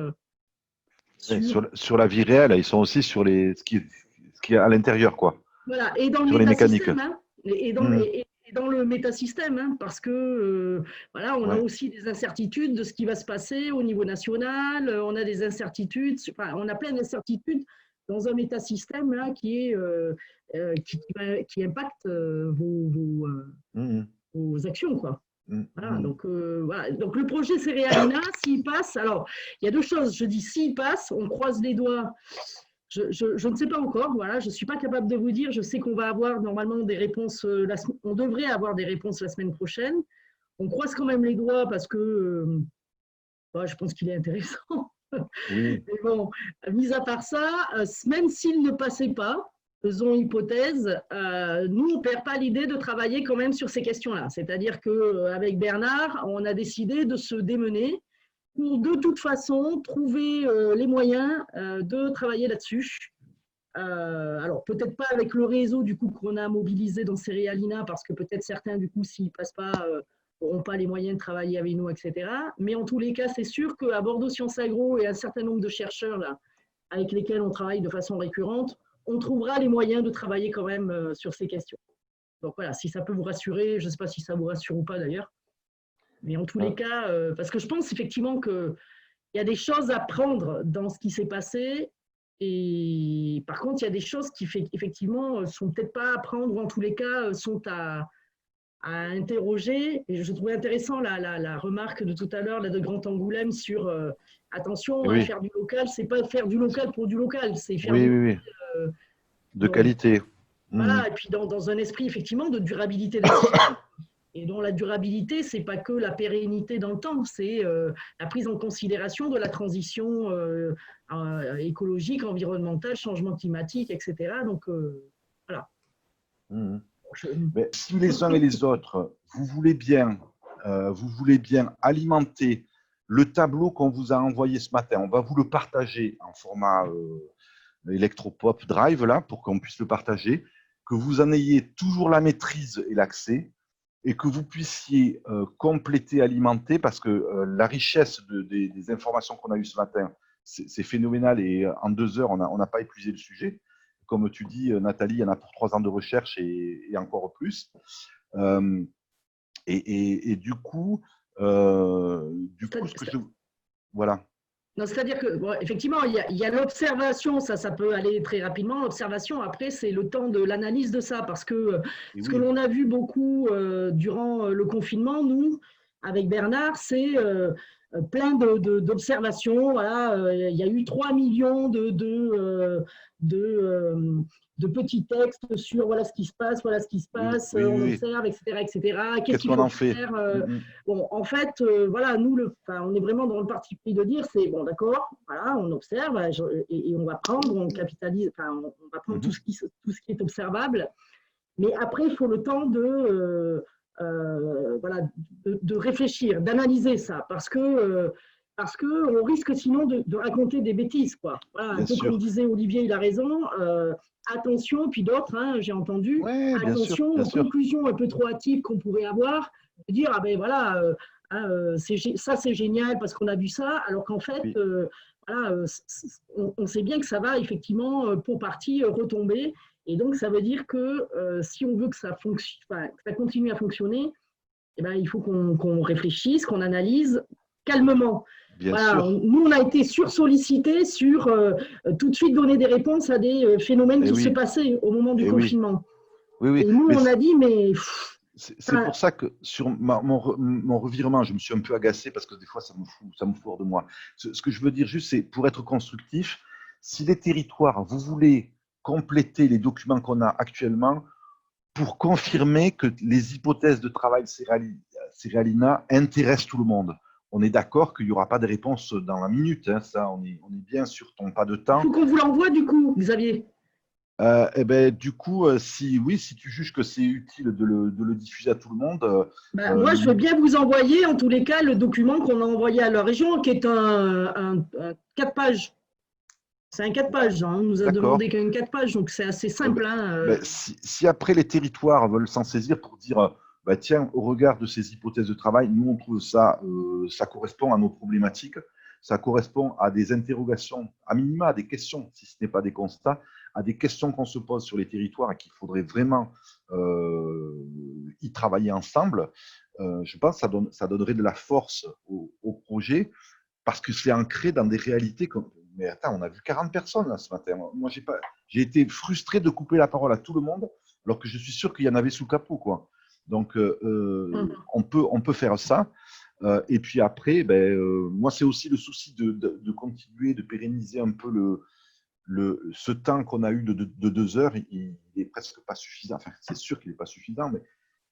Speaker 1: la vie réelle, ils sont aussi sur ce qui est à l'intérieur, quoi.
Speaker 22: Voilà, et dans
Speaker 1: sur
Speaker 22: le
Speaker 1: les mécaniques.
Speaker 22: Et dans le métasystème, parce que voilà, on a aussi des incertitudes de ce qui va se passer au niveau national, on a des incertitudes, on a plein d'incertitudes dans un métasystème là, qui impacte vos actions, quoi. Voilà, donc le projet Céréalina, s'il passe, alors il y a deux choses, je dis s'il passe, on croise les doigts. Je ne sais pas encore, voilà, je ne suis pas capable de vous dire, je sais qu'on va avoir normalement des réponses, on devrait avoir des réponses la semaine prochaine. On croise quand même les doigts parce que je pense qu'il est intéressant. Oui. Mais bon, mis à part ça, même s'il ne passait pas, faisons hypothèse, nous, on ne perd pas l'idée de travailler quand même sur ces questions-là. C'est-à-dire qu'avec Bernard, on a décidé de se démener pour de toute façon trouver les moyens de travailler là-dessus. Alors, peut-être pas avec le réseau du coup qu'on a mobilisé dans Céréalina, parce que peut-être certains, du coup, s'ils ne passent pas, n'auront pas les moyens de travailler avec nous, etc. Mais en tous les cas, c'est sûr qu'à Bordeaux Sciences Agro et un certain nombre de chercheurs là, avec lesquels on travaille de façon récurrente, on trouvera les moyens de travailler quand même sur ces questions. Donc voilà, si ça peut vous rassurer, je ne sais pas si ça vous rassure ou pas d'ailleurs, mais en tous les cas, parce que je pense effectivement qu'il y a des choses à prendre dans ce qui s'est passé, et par contre, il y a des choses qui effectivement sont peut-être pas à prendre, ou en tous les cas sont à interroger. Et je trouvais intéressant la remarque de tout à l'heure de Grand Angoulême sur attention, faire du local, c'est pas faire du local pour du local, c'est faire du local,
Speaker 1: de qualité.
Speaker 22: Voilà, et puis dans un esprit effectivement de durabilité. Et dont la durabilité, c'est pas que la pérennité dans le temps, c'est la prise en considération de la transition écologique, environnementale, changement climatique, etc. Donc voilà.
Speaker 1: Mais si les uns et les autres, vous voulez bien alimenter le tableau qu'on vous a envoyé ce matin, on va vous le partager en format Electropop Drive là, pour qu'on puisse le partager, que vous en ayez toujours la maîtrise et l'accès, et que vous puissiez compléter, alimenter, parce que la richesse des informations qu'on a eues ce matin, c'est phénoménal, et en 2 heures, on n'a pas épuisé le sujet. Comme tu dis, Nathalie, il y en a pour 3 ans de recherche et encore plus. Et du coup, ce que je… Voilà.
Speaker 22: C'est-à-dire que, bon, effectivement, il y a l'observation, ça peut aller très rapidement. L'observation, après, c'est le temps de l'analyse de ça. Parce que ce que l'on a vu beaucoup durant le confinement, nous, avec Bernard, c'est plein d'observations. Voilà, il y a eu 3 millions de petits textes sur voilà ce qui se passe, on observe, etc. Qu'est-ce qu'il faut faire Bon, en fait, voilà, nous, on est vraiment dans le parti pris de dire, c'est bon, d'accord, voilà, on observe et on va prendre, on capitalise, on va prendre tout ce qui est observable, mais après, il faut le temps de réfléchir, d'analyser ça, parce que on risque sinon de raconter des bêtises, quoi. Voilà, un peu comme disait Olivier, il a raison. Attention, puis d'autres, j'ai entendu, attention aux conclusions un peu trop hâtives qu'on pourrait avoir, de dire, ah ben voilà, ça c'est génial parce qu'on a vu ça, alors qu'en fait, voilà, on sait bien que ça va effectivement pour partie retomber, et donc ça veut dire que si on veut que ça continue à fonctionner, eh ben, il faut qu'on réfléchisse, qu'on analyse calmement. Voilà, nous, on a été sursollicités sur tout de suite donner des réponses à des phénomènes qui se passaient au moment du confinement. Et nous, on a dit, mais…
Speaker 1: C'est pour ça que sur mon revirement, je me suis un peu agacé parce que des fois, ça me fout hors de moi. Ce que je veux dire juste, c'est pour être constructif, si les territoires, vous voulez compléter les documents qu'on a actuellement pour confirmer que les hypothèses de travail Céralina intéressent tout le monde. On est d'accord qu'il n'y aura pas de réponse dans la minute. Hein, ça, on est bien sur ton pas de temps.
Speaker 22: Il faut qu'on vous l'envoie du coup, Xavier.
Speaker 1: Eh ben, du coup, si tu juges que c'est utile de le diffuser à tout le monde…
Speaker 22: moi, je veux bien vous envoyer, en tous les cas, le document qu'on a envoyé à la région, qui est un 4 pages. C'est un 4 pages. On nous a demandé qu'un 4 pages, donc c'est assez simple.
Speaker 1: Si après les territoires veulent s'en saisir pour dire… tiens, au regard de ces hypothèses de travail, nous, on trouve ça, ça correspond à nos problématiques, ça correspond à des interrogations, à minima, à des questions, si ce n'est pas des constats, à des questions qu'on se pose sur les territoires et qu'il faudrait vraiment y travailler ensemble. Je pense que ça donnerait de la force au projet parce que c'est ancré dans des réalités comme… Mais attends, on a vu 40 personnes là, ce matin. Moi, j'ai été frustré de couper la parole à tout le monde alors que je suis sûr qu'il y en avait sous le capot, quoi. Donc, on peut faire ça. Et puis après, moi, c'est aussi le souci de continuer, de pérenniser un peu ce temps qu'on a eu de 2 heures. Il n'est presque pas suffisant. Enfin, c'est sûr qu'il n'est pas suffisant, mais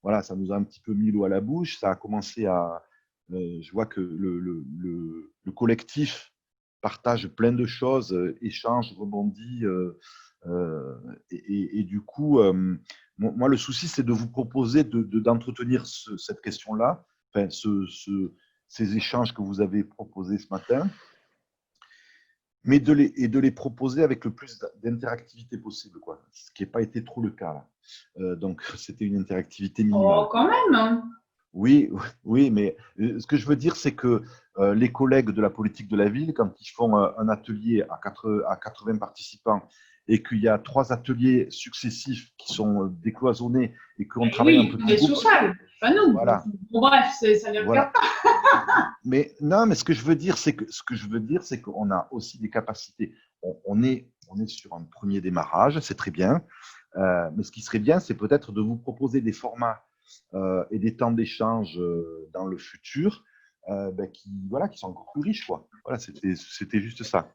Speaker 1: voilà, ça nous a un petit peu mis l'eau à la bouche. Ça a commencé à… je vois que le collectif partage plein de choses, échange, rebondit. Et du coup… moi, le souci, c'est de vous proposer d'entretenir cette question-là, enfin, ces échanges que vous avez proposés ce matin, mais de les proposer avec le plus d'interactivité possible, quoi, ce qui n'a pas été trop le cas là. Donc, c'était une interactivité minimale.
Speaker 18: Oh, quand même, hein.
Speaker 1: Oui, mais ce que je veux dire, c'est que les collègues de la politique de la ville, quand ils font un atelier à 80 participants, et qu'il y a 3 ateliers successifs qui sont décloisonnés et qu'on travaille un peu
Speaker 18: plus social, pas nous. Voilà. Bon, bref, ça ne regarde pas.
Speaker 1: Mais non, mais ce que je veux dire, c'est qu'on a aussi des capacités. On est sur un premier démarrage, c'est très bien. Mais ce qui serait bien, c'est peut-être de vous proposer des formats et des temps d'échange dans le futur qui sont encore plus riches, quoi. Voilà, c'était juste ça.